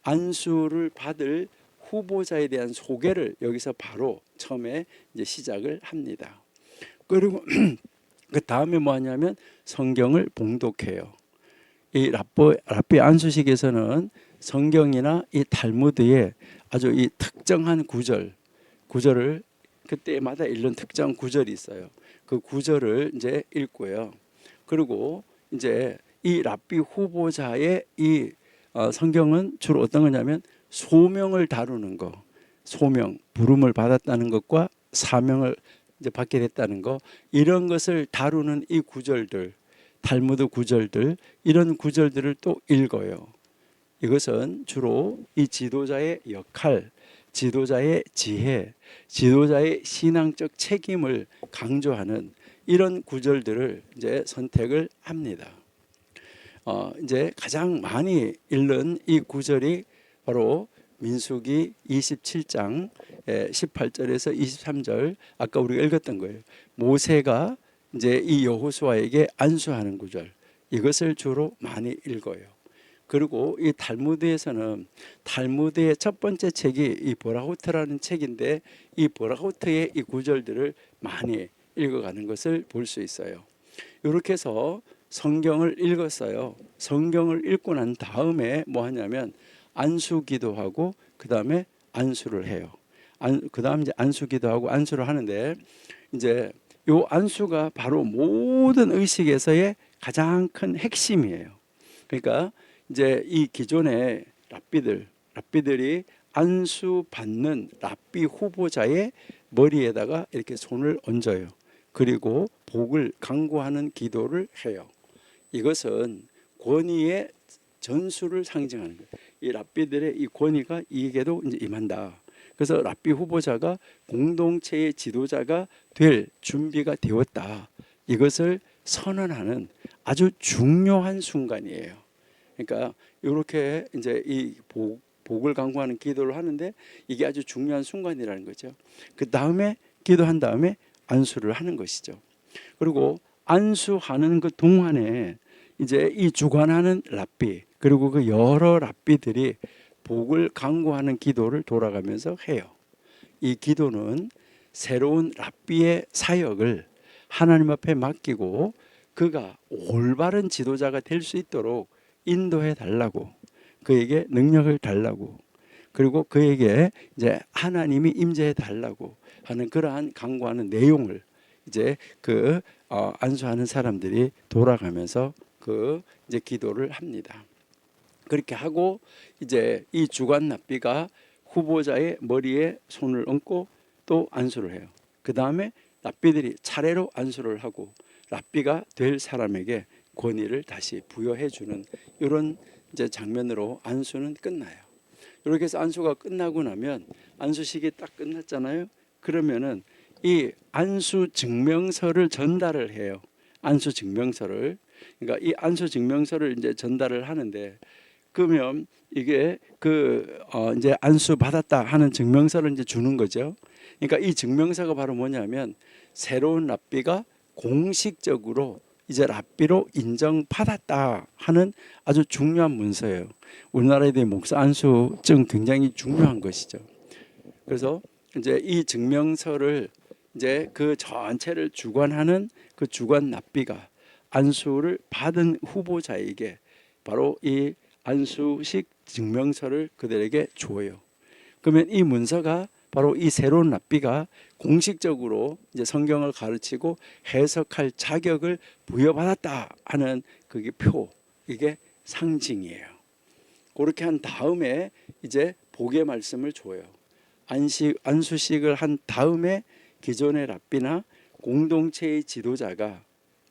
안수를 받을 후보자에 대한 소개를 여기서 바로 처음에 이제 시작을 합니다. 그리고 그 다음에 뭐 하냐면 성경을 봉독해요. 이 랍비 안수식에서는 성경이나 이 탈무드에 아주 이 특정한 구절을 그때마다 읽는 특정 구절이 있어요. 그 구절을 이제 읽고요. 그리고 이제 이 랍비 후보자의 이 성경은 주로 어떤 거냐면 소명을 다루는 거, 소명, 부름을 받았다는 것과 사명을 이제 받게 됐다는 거, 이런 것을 다루는 이 구절들, 탈무드 구절들, 이런 구절들을 또 읽어요. 이것은 주로 이 지도자의 역할, 지도자의 지혜, 지도자의 신앙적 책임을 강조하는 이런 구절들을 이제 선택을 합니다. 이제 가장 많이 읽는 이 구절이 바로 민수기 27장 18절에서 23절, 아까 우리가 읽었던 거예요. 모세가 이제 이 여호수아에게 안수하는 구절, 이것을 주로 많이 읽어요. 그리고 이 탈무드에서는 탈무드의 첫 번째 책이 이 버라호트라는 책인데 이 버라호트의 이 구절들을 많이 읽어가는 것을 볼 수 있어요. 이렇게 해서 성경을 읽었어요. 성경을 읽고 난 다음에 뭐 하냐면 안수기도하고 그 다음에 안수를 해요. 그 다음 이제 안수기도하고 안수를 하는데 이제 요 안수가 바로 모든 의식에서의 가장 큰 핵심이에요. 그러니까 이제 이 기존의 랍비들이 안수 받는 랍비 후보자의 머리에다가 이렇게 손을 얹어요. 그리고 복을 강구하는 기도를 해요. 이것은 권위의 전수를 상징하는 거예요. 이 랍비들의 이 권위가 이에게도 이제 임한다. 그래서 랍비 후보자가 공동체의 지도자가 될 준비가 되었다. 이것을 선언하는 아주 중요한 순간이에요. 그러니까 이렇게 이제 이 복을 강구하는 기도를 하는데 이게 아주 중요한 순간이라는 거죠. 그 다음에 기도한 다음에 안수를 하는 것이죠. 그리고 안수하는 그 동안에 이제 이 주관하는 랍비 그리고 그 여러 랍비들이 복을 강구하는 기도를 돌아가면서 해요. 이 기도는 새로운 랍비의 사역을 하나님 앞에 맡기고 그가 올바른 지도자가 될 수 있도록 인도해 달라고, 그에게 능력을 달라고, 그리고 그에게 이제 하나님이 임재해 달라고 하는 그러한 강구하는 내용을 이제 그 안수하는 사람들이 돌아가면서 그 이제 기도를 합니다. 그렇게 하고 이제 이 주관 랍비가 후보자의 머리에 손을 얹고 또 안수를 해요. 그 다음에 랍비들이 차례로 안수를 하고 랍비가 될 사람에게 권위를 다시 부여해 주는 이런 이제 장면으로 안수는 끝나요. 이렇게 해서 안수가 끝나고 나면 안수식이 딱 끝났잖아요. 그러면은 이 안수 증명서를 전달을 해요. 안수 증명서를. 그러니까 이 안수 증명서를 이제 전달을 하는데 그러면 이게 이제 안수 받았다 하는 증명서를 이제 주는 거죠. 그러니까 이 증명서가 바로 뭐냐면 새로운 랍비가 공식적으로 이제 랍비로 인정받았다 하는 아주 중요한 문서예요. 우리나라의 목사 안수증 굉장히 중요한 것이죠. 그래서 이제 이 증명서를 이제 그 전체를 주관하는 그 주관 랍비가 안수를 받은 후보자에게 바로 이 안수식 증명서를 그들에게 줘요. 그러면 이 문서가 바로 이 새로운 랍비가 공식적으로 이제 성경을 가르치고 해석할 자격을 부여받았다 하는 그게 이게 상징이에요. 그렇게 한 다음에 이제 복의 말씀을 줘요. 안수식을 한 다음에 기존의 랍비나 공동체의 지도자가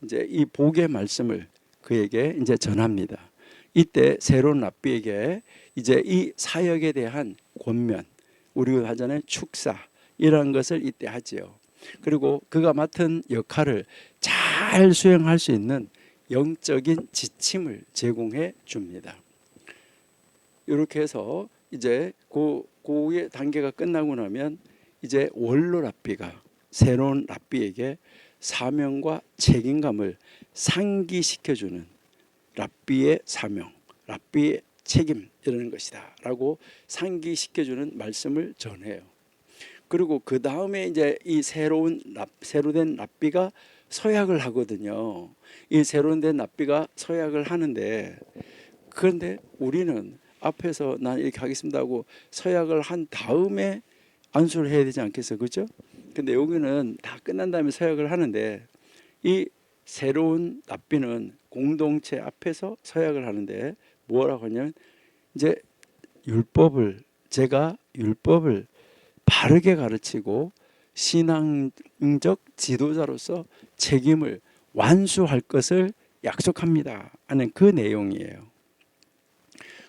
이제 이 복의 말씀을 그에게 이제 전합니다. 이때 새로운 랍비에게 이제 이 사역에 대한 권면, 우리가 하잖아요, 축사 이런 것을 이때 하지요. 그리고 그가 맡은 역할을 잘 수행할 수 있는 영적인 지침을 제공해 줍니다. 이렇게 해서 이제 고의 단계가 끝나고 나면 이제 원로 랍비가 새로운 랍비에게 사명과 책임감을 상기시켜주는 랍비의 사명, 랍비의 책임이라는 것이다 라고 상기시켜주는 말씀을 전해요. 그리고 그 다음에 이제 이 새로 된 랍비가 서약을 하거든요. 이 새로 된 랍비가 서약을 하는데 그런데 우리는 앞에서 난 이렇게 하겠습니다 하고 서약을 한 다음에 안수를 해야 되지 않겠어요? 그렇죠? 근데 여기는 다 끝난 다음에 서약을 하는데 이 새로운 랍비는 공동체 앞에서 서약을 하는데 뭐라고 하냐면 이제 제가 율법을 바르게 가르치고 신앙적 지도자로서 책임을 완수할 것을 약속합니다 하는 그 내용이에요.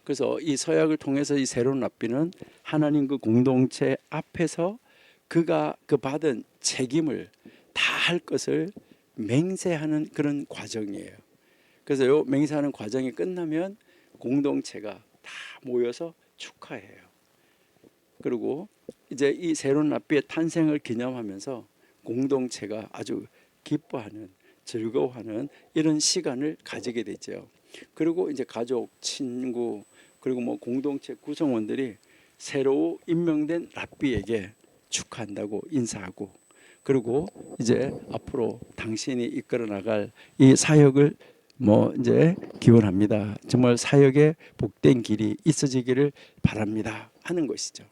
그래서 이 서약을 통해서 이 새로운 랍비는 하나님 그 공동체 앞에서 그가 그 받은 책임을 다 할 것을 맹세하는 그런 과정이에요. 그래서 이 맹세하는 과정이 끝나면 공동체가 다 모여서 축하해요. 그리고 이제 이 새로운 랍비의 탄생을 기념하면서 공동체가 아주 기뻐하는, 즐거워하는 이런 시간을 가지게 되죠. 그리고 이제 가족, 친구, 그리고 뭐 공동체 구성원들이 새로 임명된 랍비에게 축하한다고 인사하고, 그리고 이제 앞으로 당신이 이끌어 나갈 이 사역을 뭐 이제 기원합니다. 정말 사역에 복된 길이 있어지기를 바랍니다 하는 것이죠.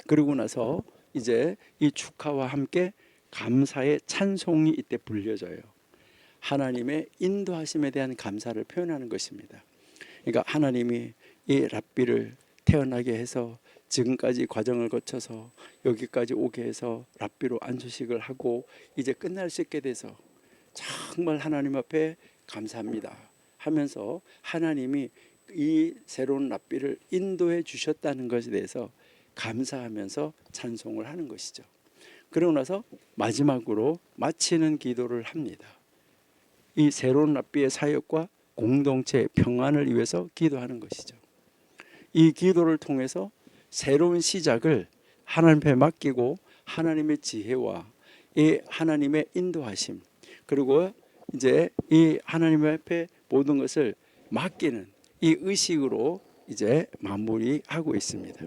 그러고 나서 이제 이 축하와 함께 감사의 찬송이 이때 불려져요. 하나님의 인도하심에 대한 감사를 표현하는 것입니다. 그러니까 하나님이 이 랍비를 태어나게 해서 지금까지 과정을 거쳐서 여기까지 오게 해서 랍비로 안수식을 하고 이제 끝날 수 있게 돼서 정말 하나님 앞에 감사합니다 하면서 하나님이 이 새로운 랍비를 인도해 주셨다는 것에 대해서 감사하면서 찬송을 하는 것이죠. 그러고 나서 마지막으로 마치는 기도를 합니다. 이 새로운 랍비의 사역과 공동체의 평안을 위해서 기도하는 것이죠. 이 기도를 통해서 새로운 시작을 하나님 앞에 맡기고 하나님의 지혜와 이 하나님의 인도하심, 그리고 이제 이 하나님 앞에 모든 것을 맡기는 이 의식으로 이제 마무리하고 있습니다.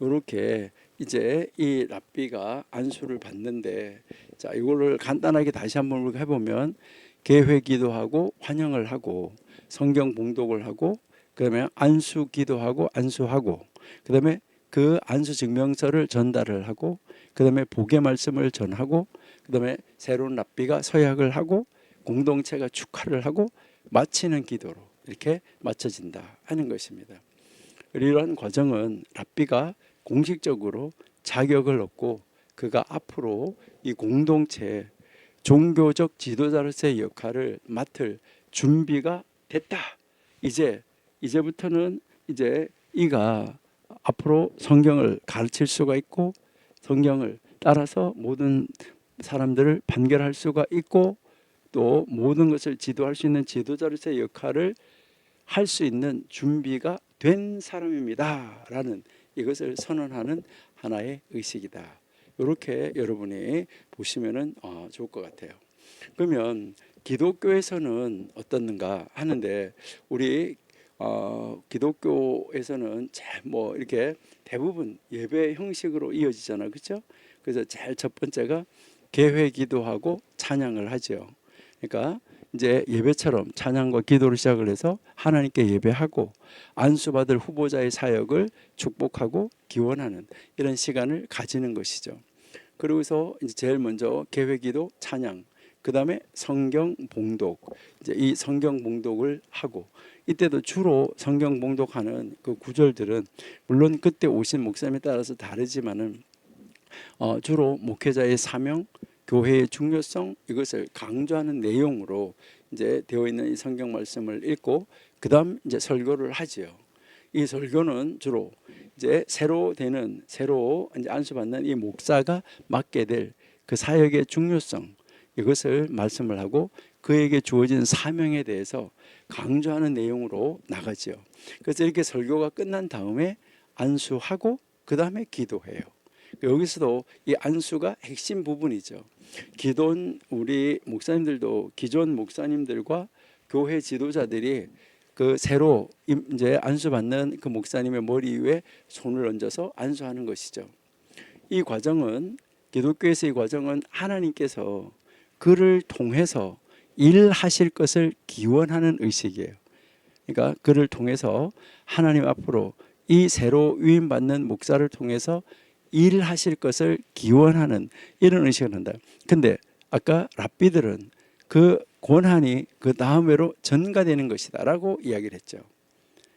이렇게 이제 이 랍비가 안수를 받는데, 자 이거를 간단하게 다시 한번 해보면 개회 기도하고 환영을 하고 성경 봉독을 하고 그다음에 안수 기도하고 안수하고 그다음에 그 안수 증명서를 전달을 하고 그다음에 복의 말씀을 전하고 그다음에 새로운 랍비가 서약을 하고 공동체가 축하를 하고 마치는 기도로 이렇게 마쳐진다 하는 것입니다. 이러한 과정은 랍비가 공식적으로 자격을 얻고 그가 앞으로 이 공동체 종교적 지도자로서의 역할을 맡을 준비가 됐다. 이제부터는 이제 이가 앞으로 성경을 가르칠 수가 있고 성경을 따라서 모든 사람들을 판결할 수가 있고 또 모든 것을 지도할 수 있는 지도자로서의 역할을 할 수 있는 준비가 된 사람입니다 라는 이것을 선언하는 하나의 의식이다. 이렇게 여러분이 보시면 좋을 것 같아요. 그러면 기독교에서는 어떻는가 하는데, 우리 기독교에서는 뭐 이렇게 대부분 예배 형식으로 이어지잖아요, 그렇죠? 그래서 제일 첫 번째가 개회 기도하고 찬양을 하죠. 그러니까 이제 예배처럼 찬양과 기도를 시작을 해서 하나님께 예배하고 안수받을 후보자의 사역을 축복하고 기원하는 이런 시간을 가지는 것이죠. 그러고서 이제 제일 먼저 개회기도 찬양, 그 다음에 성경 봉독, 이제 이 성경 봉독을 하고 이때도 주로 성경 봉독하는 그 구절들은 물론 그때 오신 목사님에 따라서 다르지만은 주로 목회자의 사명, 교회의 중요성 이것을 강조하는 내용으로 이제 되어 있는 이 성경 말씀을 읽고 그다음 이제 설교를 하지요. 이 설교는 주로 이제 새로 이제 안수받는 이 목사가 맡게 될 그 사역의 중요성 이것을 말씀을 하고 그에게 주어진 사명에 대해서 강조하는 내용으로 나가지요. 그래서 이렇게 설교가 끝난 다음에 안수하고 그 다음에 기도해요. 여기서도 이 안수가 핵심 부분이죠. 기존 우리 목사님들도 기존 목사님들과 교회 지도자들이 그 새로 이제 안수받는 그 목사님의 머리 위에 손을 얹어서 안수하는 것이죠. 이 과정은 기독교에서의 과정은 하나님께서 그를 통해서 일하실 것을 기원하는 의식이에요. 그러니까 그를 통해서 하나님 앞으로 이 새로 위임받는 목사를 통해서 일하실 것을 기원하는 이런 의식을 한다. 근데 아까 랍비들은 그 권한이 그 다음으로 전가되는 것이다 라고 이야기를 했죠.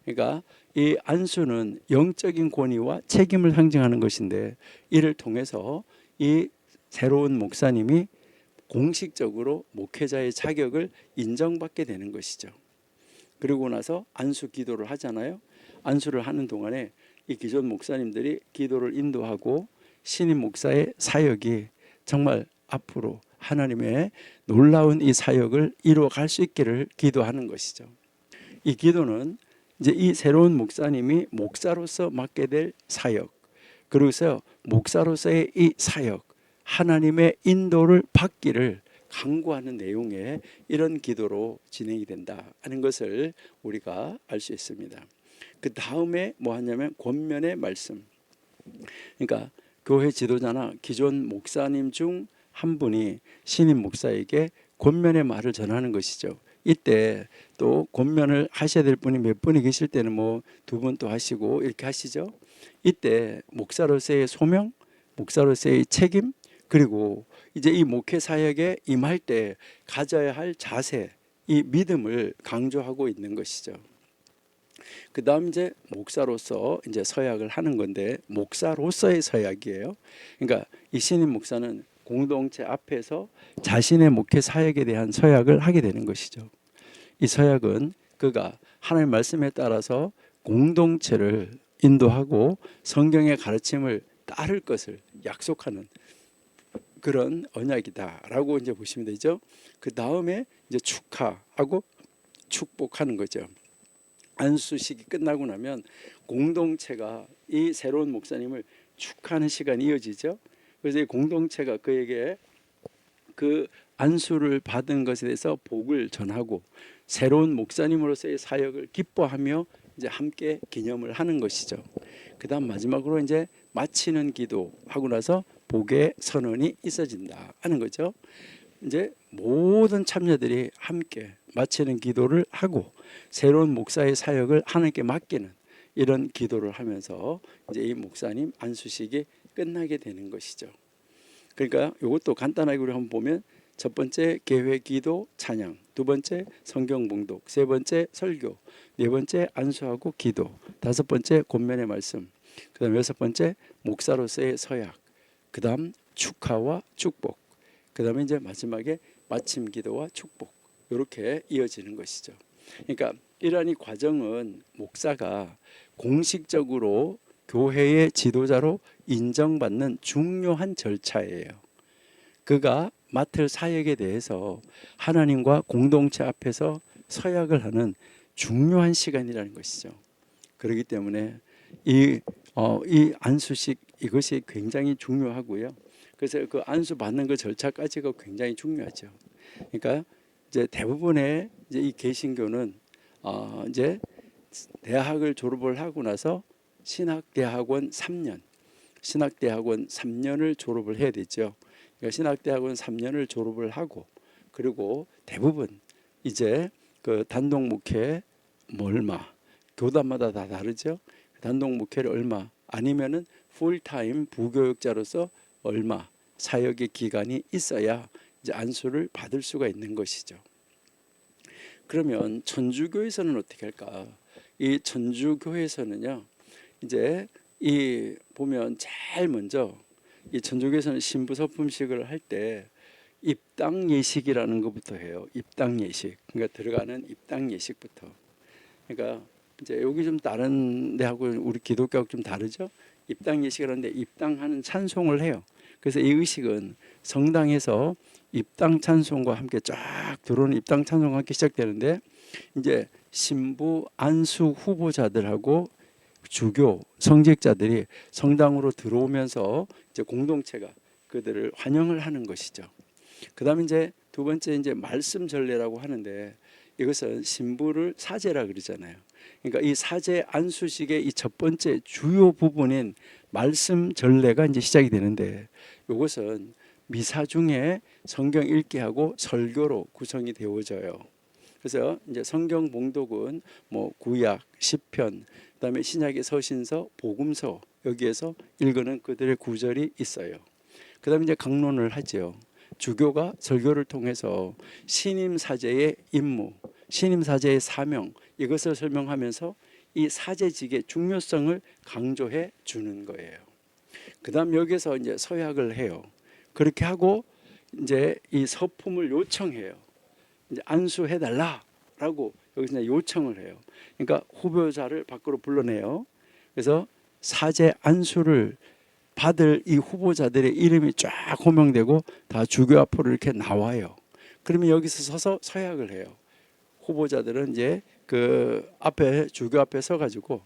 그러니까 이 안수는 영적인 권위와 책임을 상징하는 것인데 이를 통해서 이 새로운 목사님이 공식적으로 목회자의 자격을 인정받게 되는 것이죠. 그리고 나서 안수 기도를 하잖아요. 안수를 하는 동안에 이 기존 목사님들이 기도를 인도하고 신임 목사의 사역이 정말 앞으로 하나님의 놀라운 이 사역을 이루어갈 수 있기를 기도하는 것이죠. 이 기도는 이제 이 새로운 목사님이 목사로서 맡게 될 사역, 그리고서 목사로서의 이 사역, 하나님의 인도를 받기를 강구하는 내용의 이런 기도로 진행이 된다 하는 것을 우리가 알 수 있습니다. 그 다음에 뭐 하냐면 권면의 말씀. 그러니까 교회 지도자나 기존 목사님 중 한 분이 신임 목사에게 권면의 말을 전하는 것이죠. 이때 또 권면을 하셔야 될 분이 몇 분이 계실 때는 뭐 두 분 또 하시고 이렇게 하시죠. 이때 목사로서의 소명, 목사로서의 책임, 그리고 이제 이 목회 사역에 임할 때 가져야 할 자세, 이 믿음을 강조하고 있는 것이죠. 그 다음 이제 목사로서 이제 서약을 하는 건데, 목사로서의 서약이에요. 그러니까 이 신임 목사는 공동체 앞에서 자신의 목회 사역에 대한 서약을 하게 되는 것이죠. 이 서약은 그가 하나님의 말씀에 따라서 공동체를 인도하고 성경의 가르침을 따를 것을 약속하는 그런 언약이다라고 이제 보시면 되죠. 그 다음에 이제 축하하고 축복하는 거죠. 안수식이 끝나고 나면 공동체가 이 새로운 목사님을 축하하는 시간이 이어지죠. 그래서 이 공동체가 그에게 그 안수를 받은 것에 대해서 복을 전하고 새로운 목사님으로서의 사역을 기뻐하며 이제 함께 기념을 하는 것이죠. 그다음 마지막으로 이제 마치는 기도하고 나서 복의 선언이 있어진다 하는 거죠. 이제 모든 참여들이 함께 마치는 기도를 하고 새로운 목사의 사역을 하나님께 맡기는 이런 기도를 하면서 이제 이 목사님 안수식이 끝나게 되는 것이죠. 그러니까 이것도 간단하게 우리 한번 보면, 첫 번째 개회 기도 찬양, 두 번째 성경 봉독, 세 번째 설교, 네 번째 안수하고 기도, 다섯 번째 권면의 말씀, 그다음 여섯 번째 목사로서의 서약, 그다음 축하와 축복, 그다음에 이제 마지막에 마침 기도와 축복, 이렇게 이어지는 것이죠. 그러니까 이러한 이 과정은 목사가 공식적으로 교회의 지도자로 인정받는 중요한 절차예요. 그가 맡을 사역에 대해서 하나님과 공동체 앞에서 서약을 하는 중요한 시간이라는 것이죠. 그렇기 때문에 이 안수식, 이것이 굉장히 중요하고요. 그래서 그 안수 받는 그 절차까지가 굉장히 중요하죠. 그러니까 이제 대부분의 이제 이 개신교는 이제 대학을 졸업을 하고 나서 신학대학원 3년을 졸업을 해야 되죠. 그러니까 신학대학원 3년을 졸업을 하고, 그리고 대부분 이제 그 단독 목회 얼마, 교단마다 다 다르죠. 단독 목회를 얼마, 아니면은 풀타임 부교육자로서 얼마 사역의 기간이 있어야 이제 안수를 받을 수가 있는 것이죠. 그러면 천주교에서는 어떻게 할까? 이 천주교에서는요, 이제 이 보면 제일 먼저 이 천주교에서는 신부 서품식을 할 때 입당 예식이라는 것부터 해요. 입당 예식. 그러니까 들어가는 입당 예식부터. 그러니까 이제 여기 좀 다른 데하고 우리 기독교하고 좀 다르죠. 입당 예식을 하는데 입당하는 찬송을 해요. 그래서 이 의식은 성당에서 입당 찬송과 함께 쫙 들어오는 입당 찬송과 함께 시작되는데, 이제 신부 안수 후보자들하고 주교 성직자들이 성당으로 들어오면서 이제 공동체가 그들을 환영을 하는 것이죠. 그다음에 이제 두 번째 이제 말씀 전례라고 하는데, 이것은 신부를 사제라 그러잖아요. 그러니까 이 사제 안수식의 이 첫 번째 주요 부분인 말씀 전례가 이제 시작이 되는데, 이것은 미사 중에 성경 읽기 하고 설교로 구성이 되어져요. 그래서 이제 성경 봉독은 뭐 구약, 시편, 그다음에 신약의 서신서, 복음서, 여기에서 읽는 그들의 구절이 있어요. 그다음에 이제 강론을 하죠. 주교가 설교를 통해서 신임 사제의 임무, 신임 사제의 사명, 이것을 설명하면서 이 사제직의 중요성을 강조해 주는 거예요. 그다음 여기서 이제 서약을 해요. 그렇게 하고 이제 이 서품을 요청해요. 이제 안수해 달라라고 여기서 이제 요청을 해요. 그러니까 후보자를 밖으로 불러내요. 그래서 사제 안수를 받을 이 후보자들의 이름이 쫙 호명되고 다 주교 앞으로 이렇게 나와요. 그러면 여기서 서서 서약을 해요. 후보자들은 이제 그 앞에 주교 앞에 서가지고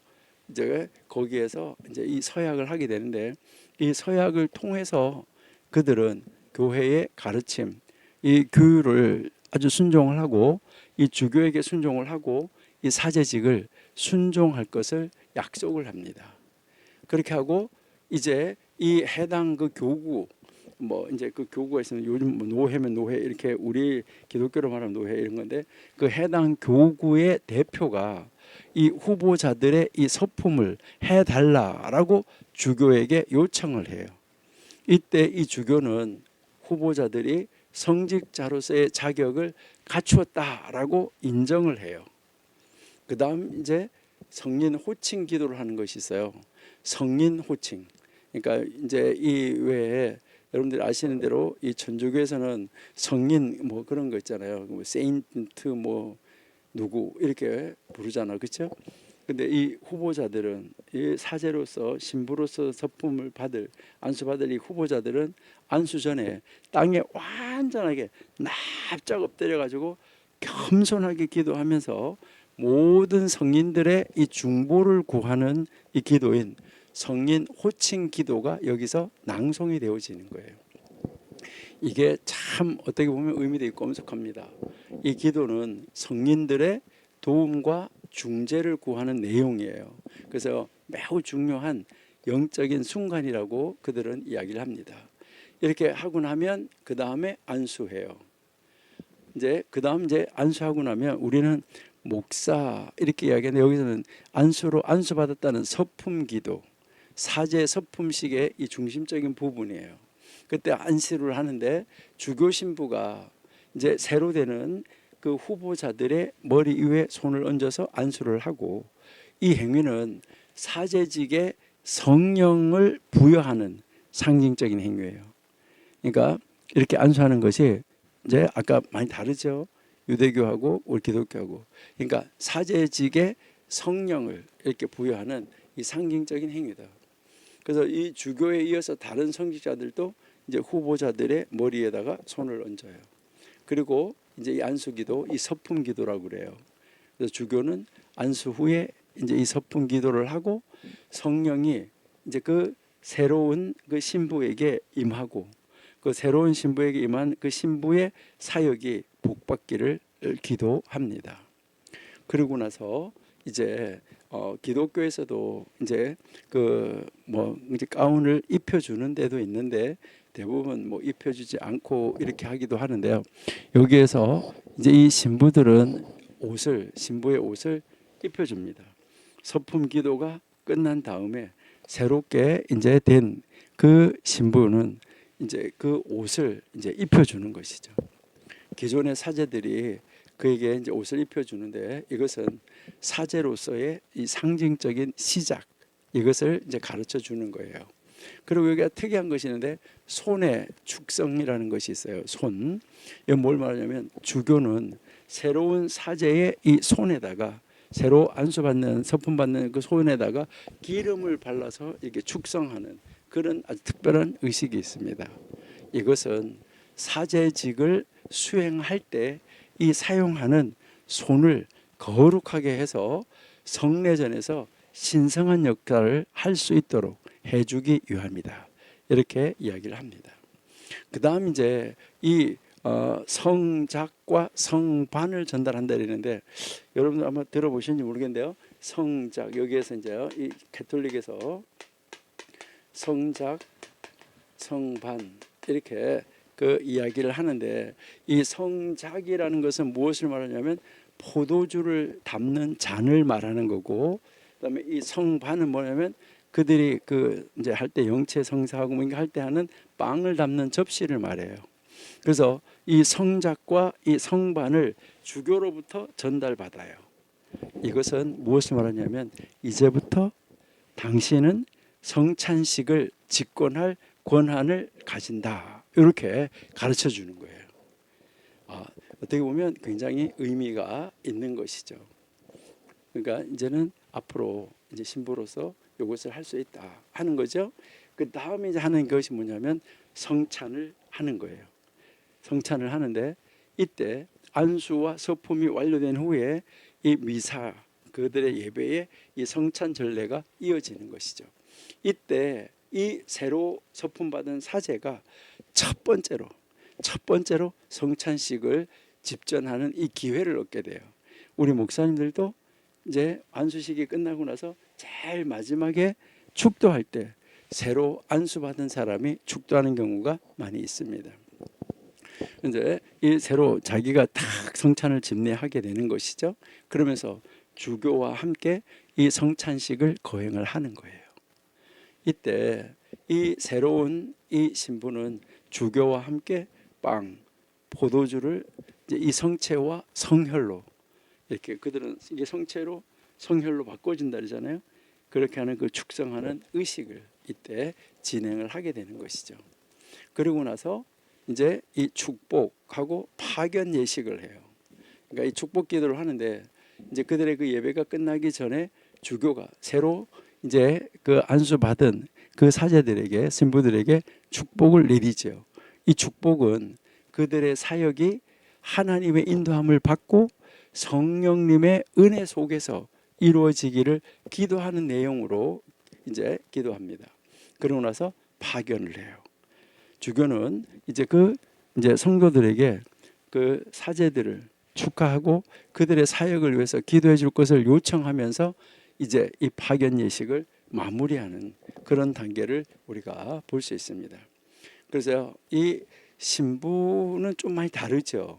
이제 거기에서 이제 이 서약을 하게 되는데, 이 서약을 통해서 그들은 교회의 가르침, 이 규율을 아주 순종을 하고 이 주교에게 순종을 하고 이 사제직을 순종할 것을 약속을 합니다. 그렇게 하고 이제 이 해당 그 교구 뭐 이제 그 교구가 있으면 요즘 뭐 노회면 노회 이렇게 우리 기독교로 말하면 노회 이런 건데 그 해당 교구의 대표가 이 후보자들의 이 서품을 해달라라고 주교에게 요청을 해요. 이때 이 주교는 후보자들이 성직자로서의 자격을 갖추었다라고 인정을 해요. 그 다음 이제 성인 호칭 기도를 하는 것이 있어요. 성인 호칭. 그러니까 이제 이 외에 여러분들이 아시는 대로 이 천주교에서는 성인 뭐 그런 거 있잖아요. 뭐 세인트 뭐 누구 이렇게 부르잖아, 그렇죠? 근데 이 후보자들은 이 사제로서 신부로서 서품을 받을 안수받을 이 후보자들은 안수 전에 땅에 완전하게 납작 엎드려 가지고 겸손하게 기도하면서 모든 성인들의 이 중보를 구하는 이 기도인 성인 호칭 기도가 여기서 낭송이 되어지는 거예요. 이게 참 어떻게 보면 의미도 있고 엄숙합니다. 이 기도는 성인들의 도움과 중재를 구하는 내용이에요. 그래서 매우 중요한 영적인 순간이라고 그들은 이야기를 합니다. 이렇게 하고 나면 그 다음에 안수해요. 이제 그 다음 이제 안수하고 나면 우리는 목사 이렇게 이야기하는데 여기서는 안수로 안수받았다는 서품기도, 사제 서품식의 이 중심적인 부분이에요. 그때 안수를 하는데 주교 신부가 이제 새로 되는 그 후보자들의 머리 위에 손을 얹어서 안수를 하고 이 행위는 사제직에 성령을 부여하는 상징적인 행위예요. 그러니까 이렇게 안수하는 것이 이제 아까 많이 다르죠. 유대교하고 우리 기독교하고. 그러니까 사제직에 성령을 이렇게 부여하는 이 상징적인 행위다. 그래서 이 주교에 이어서 다른 성직자들도 이제 후보자들의 머리에다가 손을 얹어요. 그리고 이제 이 안수기도, 이 서품기도라고 그래요. 그래서 주교는 안수 후에 이제 이 서품기도를 하고 성령이 이제 그 새로운 그 신부에게 임하고 그 새로운 신부에게 임한 그 신부의 사역이 복받기를 기도합니다. 그러고 나서 이제 기독교에서도 이제 그 뭐 이제 가운을 입혀주는 데도 있는데 대부분 뭐 입혀주지 않고 이렇게 하기도 하는데요. 여기에서 이제 이 신부들은 신부의 옷을 입혀줍니다. 서품 기도가 끝난 다음에 새롭게 이제 된 그 신부는 이제 그 옷을 이제 입혀주는 것이죠. 기존의 사제들이 그에게 이제 옷을 입혀주는데 이것은 사제로서의 이 상징적인 시작 이것을 이제 가르쳐 주는 거예요. 그리고 여기가 특이한 것이 있는데 손의 축성이라는 것이 있어요. 손. 이게 뭘 말하냐면 주교는 새로운 사제의 이 손에다가 새로 안수받는 서품 받는 그 손에다가 기름을 발라서 이렇게 축성하는 그런 아주 특별한 의식이 있습니다. 이것은 사제직을 수행할 때 이 사용하는 손을 거룩하게 해서 성례전에서 신성한 역할을 할 수 있도록 해주기 위함이다. 이렇게 이야기를 합니다. 그 다음 이제 이 성작과 성반을 전달한다 이러는데 여러분들 아마 들어보셨는지 모르겠는데요. 성작 여기에서 이제 이 가톨릭에서 성작, 성반 이렇게 그 이야기를 하는데 이 성작이라는 것은 무엇을 말하냐면 포도주를 담는 잔을 말하는 거고 그다음에 이 성반은 뭐냐면 그들이 그 이제 할 때 영체 성사하고 뭔가 할 때 하는 빵을 담는 접시를 말해요. 그래서 이 성작과 이 성반을 주교로부터 전달받아요. 이것은 무엇을 말하냐면 이제부터 당신은 성찬식을 집권할 권한을 가진다. 이렇게 가르쳐 주는 거예요. 어떻게 보면 굉장히 의미가 있는 것이죠. 그러니까 이제는 앞으로 이제 신부로서 이것을 할 수 있다 하는 거죠. 그 다음에 이제 하는 것이 뭐냐면 성찬을 하는 거예요. 성찬을 하는데 이때 안수와 서품이 완료된 후에 이 미사 그들의 예배에 이 성찬 전례가 이어지는 것이죠. 이때 이 새로 서품 받은 사제가 첫 번째로 첫 번째로 성찬식을 집전하는 이 기회를 얻게 돼요. 우리 목사님들도 이제 안수식이 끝나고 나서 제일 마지막에 축도할 때 새로 안수받은 사람이 축도하는 경우가 많이 있습니다. 이제 이 새로 자기가 딱 성찬을 집례하게 되는 것이죠. 그러면서 주교와 함께 이 성찬식을 거행을 하는 거예요. 이때 이 새로운 이 신부는 주교와 함께 빵, 포도주를 이제 이 성체와 성혈로 이렇게 그들은 이게 성체로 성혈로 바꿔준다 그러잖아요. 그렇게 하는 그 축성하는 의식을 이때 진행을 하게 되는 것이죠. 그리고 나서 이제 이 축복하고 파견 예식을 해요. 그러니까 이 축복 기도를 하는데 이제 그들의 그 예배가 끝나기 전에 주교가 새로 이제 그 안수 받은 그 사제들에게 신부들에게 축복을 내리죠. 이 축복은 그들의 사역이 하나님의 인도함을 받고 성령님의 은혜 속에서 이루어지기를 기도하는 내용으로 이제 기도합니다. 그러고 나서 파견을 해요. 주교는 이제 이제 성도들에게 그 사제들을 축하하고 그들의 사역을 위해서 기도해 줄 것을 요청하면서 이제 이 파견 예식을 마무리하는 그런 단계를 우리가 볼 수 있습니다. 그래서 이 신부는 좀 많이 다르죠.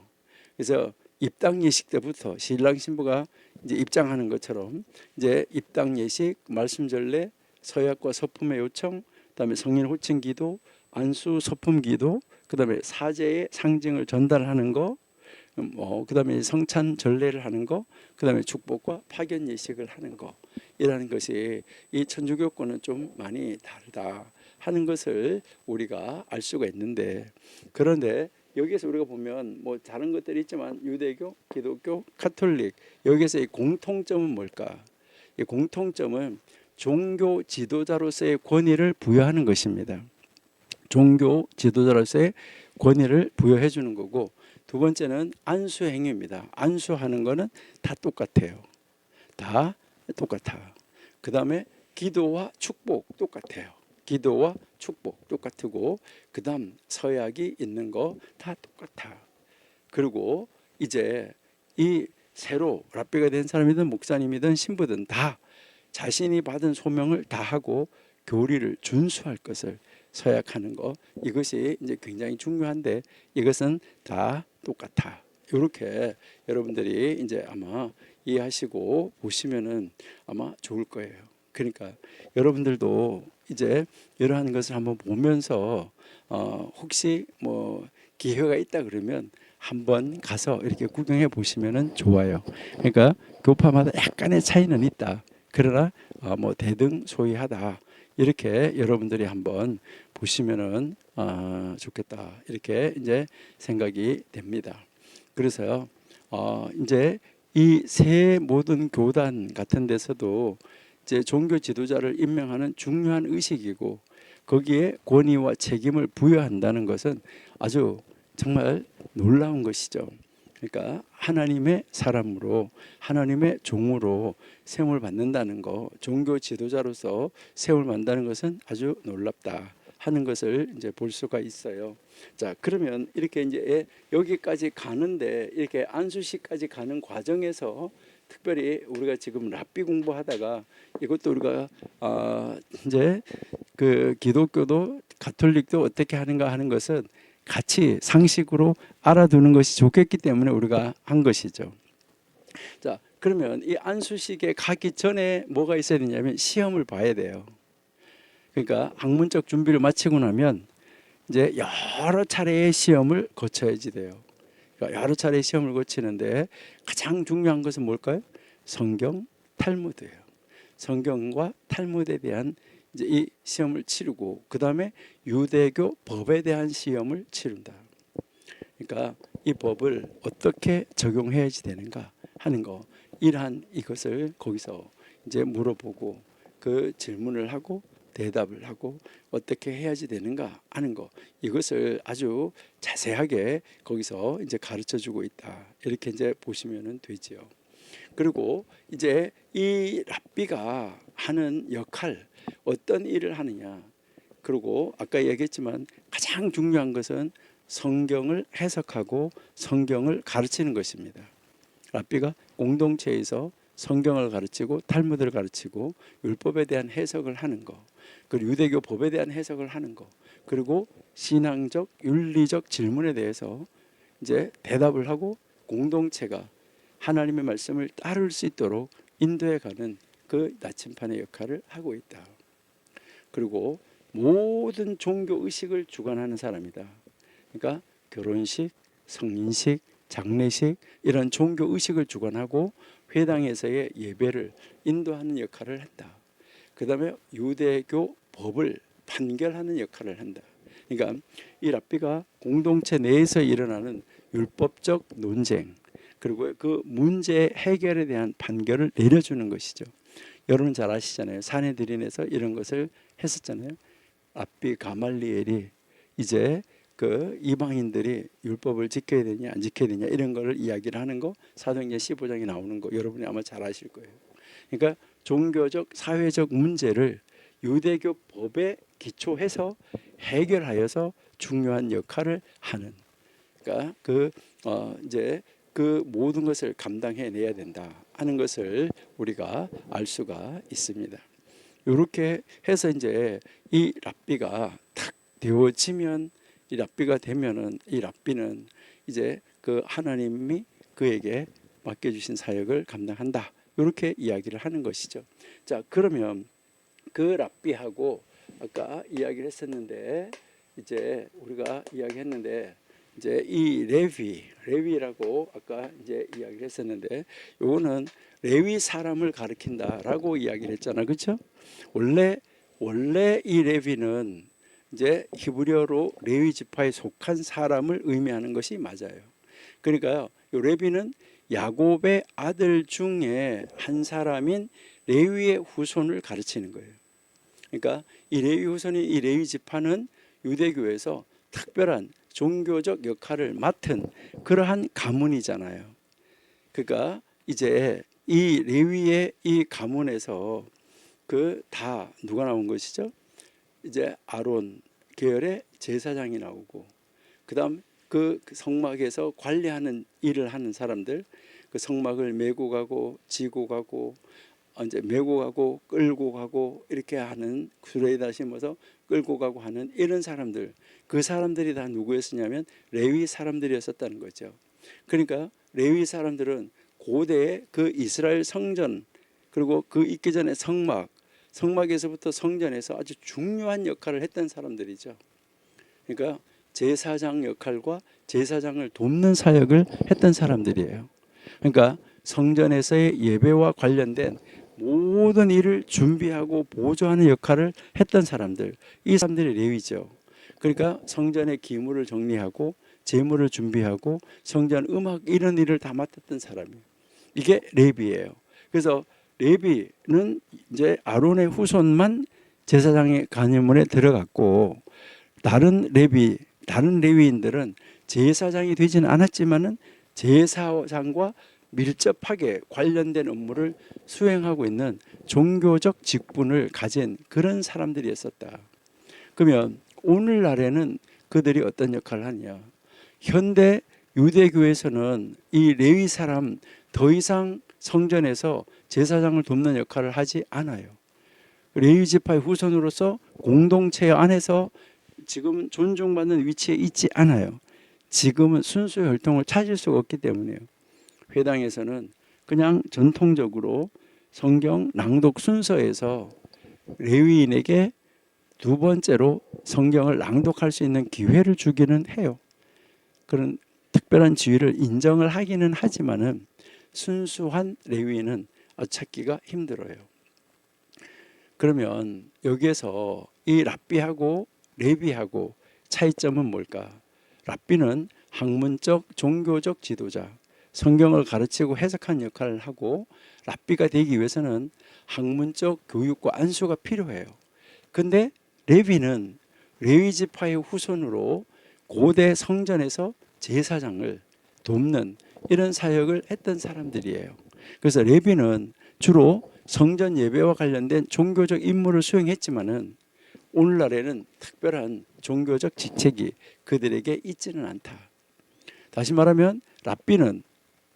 그래서 입당 예식 때부터 신랑 신부가 이제 입장하는 것처럼 이제 입당 예식, 말씀 전례, 서약과 서품의 요청, 그다음에 성인 호칭 기도, 안수 서품 기도, 그다음에 사제의 상징을 전달하는 거, 그다음에 성찬 전례를 하는 거, 그다음에 축복과 파견 예식을 하는 거, 이라는 것이 이 천주교권은 좀 많이 다르다 하는 것을 우리가 알 수가 있는데, 그런데 여기에서 우리가 보면 뭐 다른 것들이 있지만 유대교, 기독교, 카톨릭, 여기에서 이 공통점은 뭘까? 이 공통점은 종교 지도자로서의 권위를 부여하는 것입니다. 종교 지도자로서의 권위를 부여해 주는 거고, 두 번째는 안수 행위입니다. 안수하는 거는 다 똑같아요. 다 똑같아. 그 다음에 기도와 축복 똑같아요. 기도와 축복 똑같고, 그 다음 서약이 있는 거 다 똑같아. 그리고 이제 이 새로 랍비가 된 사람이든 목사님이든 신부든 다 자신이 받은 소명을 다하고 교리를 준수할 것을 서약하는 거, 이것이 이제 굉장히 중요한데 이것은 다 똑같아. 이렇게 여러분들이 이제 아마 이해하시고 보시면은 아마 좋을 거예요. 그러니까 여러분들도 이제 이러한 것을 한번 보면서 혹시 뭐 기회가 있다 그러면 한번 가서 이렇게 구경해 보시면은 좋아요. 그러니까 교파마다 약간의 차이는 있다. 그러나 뭐 대등소이하다. 이렇게 여러분들이 한번 보시면은 좋겠다. 이렇게 이제 생각이 됩니다. 그래서요, 이제 이 세 모든 교단 같은 데서도 이제 종교 지도자를 임명하는 중요한 의식이고, 거기에 권위와 책임을 부여한다는 것은 아주 정말 놀라운 것이죠. 그러니까 하나님의 사람으로, 하나님의 종으로 세움을 받는다는 거, 종교 지도자로서 세움을 받는다는 것은 아주 놀랍다 하는 것을 이제 볼 수가 있어요. 자, 그러면 이렇게 이제 여기까지 가는데, 이렇게 안수식까지 가는 과정에서 특별히 우리가 지금 랍비 공부하다가 이것도 우리가 이제 그 기독교도 가톨릭도 어떻게 하는가 하는 것은 같이 상식으로 알아두는 것이 좋겠기 때문에 우리가 한 것이죠. 자, 그러면 이 안수식에 가기 전에 뭐가 있어야 되냐면 시험을 봐야 돼요. 그러니까 학문적 준비를 마치고 나면 이제 여러 차례의 시험을 거쳐야지 돼요. 그러니까 여러 차례의 시험을 거치는데 가장 중요한 것은 뭘까요? 성경, 탈무드예요. 성경과 탈무드에 대한 이제 이 시험을 치르고, 그 다음에 유대교 법에 대한 시험을 치른다. 그러니까 이 법을 어떻게 적용해야지 되는가 하는 거, 이러한 이것을 거기서 이제 물어보고 그 질문을 하고 대답을 하고 어떻게 해야지 되는가 하는 거, 이것을 아주 자세하게 거기서 이제 가르쳐 주고 있다. 이렇게 이제 보시면 되지요. 그리고 이제 이 랍비가 하는 역할, 어떤 일을 하느냐. 그리고 아까 얘기했지만 가장 중요한 것은 성경을 해석하고 성경을 가르치는 것입니다. 랍비가 공동체에서 성경을 가르치고 탈무드를 가르치고 율법에 대한 해석을 하는 거, 그리고 유대교 법에 대한 해석을 하는 거, 그리고 신앙적 윤리적 질문에 대해서 이제 대답을 하고 공동체가 하나님의 말씀을 따를 수 있도록 인도해 가는 그 나침판의 역할을 하고 있다. 그리고 모든 종교 의식을 주관하는 사람이다. 그러니까 결혼식, 성인식, 장례식 이런 종교 의식을 주관하고 회당에서의 예배를 인도하는 역할을 했다. 그 다음에 유대교 법을 판결하는 역할을 한다. 그러니까 이 랍비가 공동체 내에서 일어나는 율법적 논쟁 그리고 그 문제 해결에 대한 판결을 내려주는 것이죠. 여러분 잘 아시잖아요. 산헤드린에서 이런 것을 했었잖아요. 랍비 가말리엘이 이제 그 이방인들이 율법을 지켜야 되냐 안 지켜야 되냐 이런 거를 이야기를 하는 거 사도행전 15장에 나오는 거 여러분이 아마 잘 아실 거예요. 그러니까 종교적 사회적 문제를 유대교 법에 기초해서 해결하여서 중요한 역할을 하는, 그러니까 이제 그 모든 것을 감당해내야 된다 하는 것을 우리가 알 수가 있습니다. 이렇게 해서 이제 이 랍비가 딱 되어지면, 이 랍비가 되면은 이 랍비는 이제 그 하나님이 그에게 맡겨주신 사역을 감당한다. 이렇게 이야기를 하는 것이죠. 자, 그러면 그 랍비하고 아까 이야기를 했었는데 이제 우리가 이야기했는데 이제 이 레위라고 아까 이제 이야기를 했었는데 요거는 레위 사람을 가리킨다라고 이야기를 했잖아, 그렇죠? 원래 이 레위는 이제 히브리어로 레위 지파에 속한 사람을 의미하는 것이 맞아요. 그러니까요, 요 레위는 야곱의 아들 중에 한 사람인 레위의 후손을 가르치는 거예요. 그러니까 이 레위 후손이 이 레위 지파는 유대교에서 특별한 종교적 역할을 맡은 그러한 가문이잖아요. 그러니까 이제 이 레위의 이 가문에서 그 다 누가 나온 것이죠? 이제 아론 계열의 제사장이 나오고, 그다음 그 성막에서 관리하는 일을 하는 사람들, 그 성막을 메고 가고 지고 가고 이제 메고 가고 끌고 가고 이렇게 하는, 수레에다 심어서 끌고 가고 하는 이런 사람들, 그 사람들이 다 누구였었냐면 레위 사람들이었었다는 거죠. 그러니까 레위 사람들은 고대의 그 이스라엘 성전, 그리고 그 있기 전에 성막에서부터 성전에서 아주 중요한 역할을 했던 사람들이죠. 그러니까 제사장 역할과 제사장을 돕는 사역을 했던 사람들이에요. 그러니까 성전에서의 예배와 관련된 모든 일을 준비하고 보조하는 역할을 했던 사람들, 이 사람들이 레위죠. 그러니까 성전의 기물을 정리하고 제물을 준비하고 성전 음악 이런 일을 다 맡았던 사람이에요. 이게 레위예요. 그래서 레위는 이제 아론의 후손만 제사장의 관여문에 들어갔고, 다른 레위인들은 제사장이 되지는 않았지만은 제사장과 밀접하게 관련된 업무를 수행하고 있는 종교적 직분을 가진 그런 사람들이었었다. 그러면 오늘날에는 그들이 어떤 역할을 하냐? 현대 유대교에서는 이 레위 사람 더 이상 성전에서 제사장을 돕는 역할을 하지 않아요. 레위 지파의 후손으로서 공동체 안에서 지금 존중받는 위치에 있지 않아요. 지금은 순수 혈통을 찾을 수가 없기 때문이에요. 회당에서는 그냥 전통적으로 성경 낭독 순서에서 레위인에게 두 번째로 성경을 낭독할 수 있는 기회를 주기는 해요. 그런 특별한 지위를 인정을 하기는 하지만은 순수한 레위인은 찾기가 힘들어요. 그러면 여기에서 이 랍비하고 레위하고 차이점은 뭘까? 랍비는 학문적 종교적 지도자, 성경을 가르치고 해석하는 역할을 하고, 랍비가 되기 위해서는 학문적 교육과 안수가 필요해요. 근데 레위는 레위 지파의 후손으로 고대 성전에서 제사장을 돕는 이런 사역을 했던 사람들이에요. 그래서 레위는 주로 성전 예배와 관련된 종교적 임무를 수행했지만은 오늘날에는 특별한 종교적 직책이 그들에게 있지는 않다. 다시 말하면 랍비는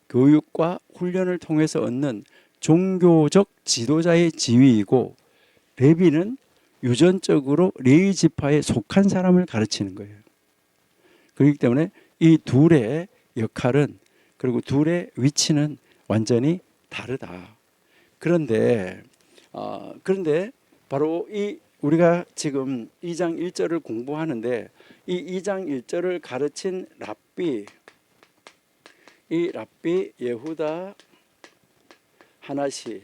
교육과 훈련을 통해서 얻는 종교적 지도자의 지위이고, 레비는 유전적으로 레위 지파에 속한 사람을 가르치는 거예요. 그렇기 때문에 이 둘의 역할은, 그리고 둘의 위치는 완전히 다르다. 그런데 바로 이 우리가 지금 2장 1절을 공부하는데, 이 2장 1절을 가르친 랍비, 이 랍비 예후다 하나시,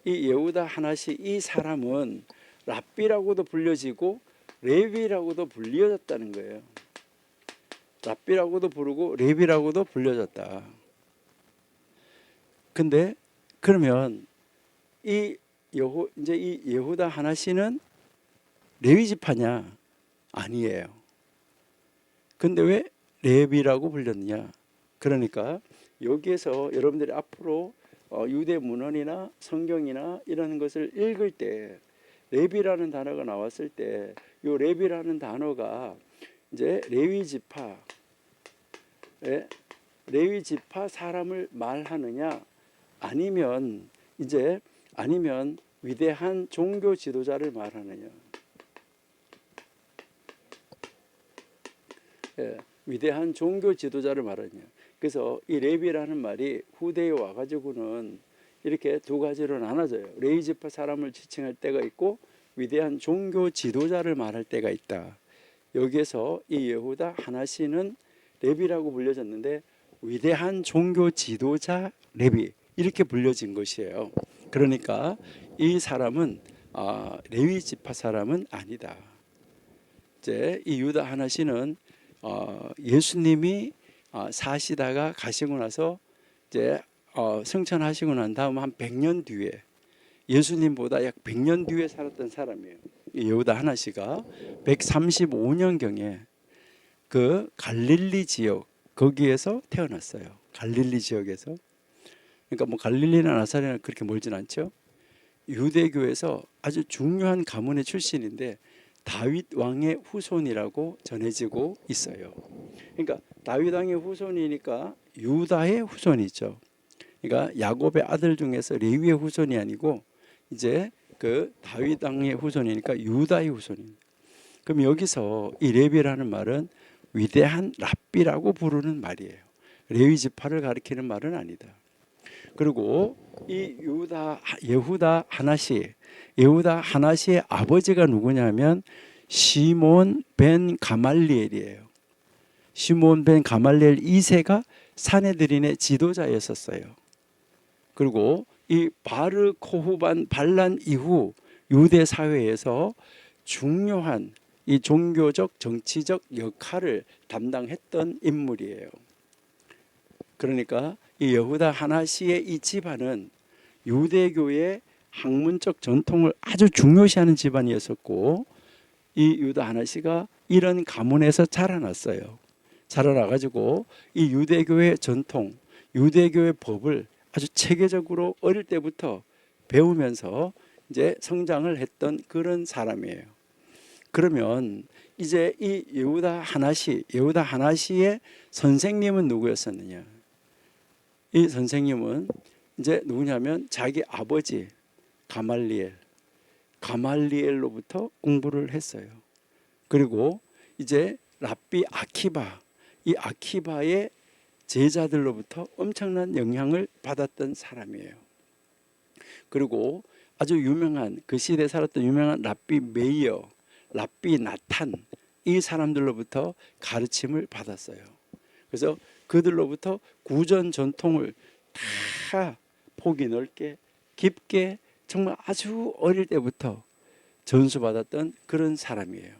이 예후다 하나시, 이 사람은 랍비라고도 불려지고 레위라고도 불려졌다는 거예요. 랍비라고도 부르고 레위라고도 불려졌다. 근데 그러면 이 예후다 하나시는 레위 지파냐? 아니에요. 근데 왜 레위라고 불렸느냐? 그러니까 여기에서 여러분들이 앞으로 유대 문헌이나 성경이나 이런 것을 읽을 때 레위라는 단어가 나왔을 때, 이 레위라는 단어가 이제 레위 지파 사람을 말하느냐, 아니면 위대한 종교 지도자를 말하느냐. 위대한 종교 지도자를 말하느냐. 그래서 이 레위라는 말이 후대에 와가지고는 이렇게 두 가지로 나눠져요. 레위 지파 사람을 지칭할 때가 있고, 위대한 종교 지도자를 말할 때가 있다. 여기에서 이 예후다 하나시는 레위라고 불려졌는데, 위대한 종교 지도자 레위, 이렇게 불려진 것이에요. 그러니까 이 사람은 레위 지파 사람은 아니다. 이제 이 유다 하나시는 예수님이 사시다가 가시고 나서 이제 승천하시고 난 다음 한 100년 뒤에, 예수님보다 약 100년 뒤에 살았던 사람이에요. 예후다 하나시가 135년경에 그 갈릴리 지역, 거기에서 태어났어요. 갈릴리 지역에서. 그러니까 뭐 갈릴리나 나사렛은 그렇게 멀진 않죠. 유대교에서 아주 중요한 가문의 출신인데 다윗 왕의 후손이라고 전해지고 있어요. 그러니까 다윗 왕의 후손이니까 유다의 후손이죠. 그러니까 야곱의 아들 중에서 레위의 후손이 아니고 이제 그 다윗 왕의 후손이니까 유다의 후손입니다. 그럼 여기서 이 레위라는 말은 위대한 랍비라고 부르는 말이에요. 레위 지파를 가리키는 말은 아니다. 그리고 이 예후다 하나시의 아버지가 누구냐면 시몬 벤 가말리엘이에요. 시몬 벤 가말리엘 2세가 사내들인의 지도자였었어요. 그리고 이 바르 코후반 반란 이후 유대 사회에서 중요한 이 종교적 정치적 역할을 담당했던 인물이에요. 그러니까 이 예후다 하나시의 이 집안은 유대교의 학문적 전통을 아주 중요시하는 집안이었었고, 이 유다 하나시가 이런 가문에서 자라났어요. 자라나가지고 이 유대교의 전통, 유대교의 법을 아주 체계적으로 어릴 때부터 배우면서 이제 성장을 했던 그런 사람이에요. 그러면 이제 이 예후다 하나시의 선생님은 누구였었느냐? 이 선생님은 이제 누구냐면 자기 아버지 가말리엘로부터 공부를 했어요. 그리고 이제 랍비 아키바, 이 아키바의 제자들로부터 엄청난 영향을 받았던 사람이에요. 그리고 아주 유명한, 그 시대에 살았던 유명한 랍비 메이어, 랍비 나탄, 이 사람들로부터 가르침을 받았어요. 그래서 그들로부터 구전 전통을 다 폭이 넓게 깊게 정말 아주 어릴 때부터 전수받았던 그런 사람이에요.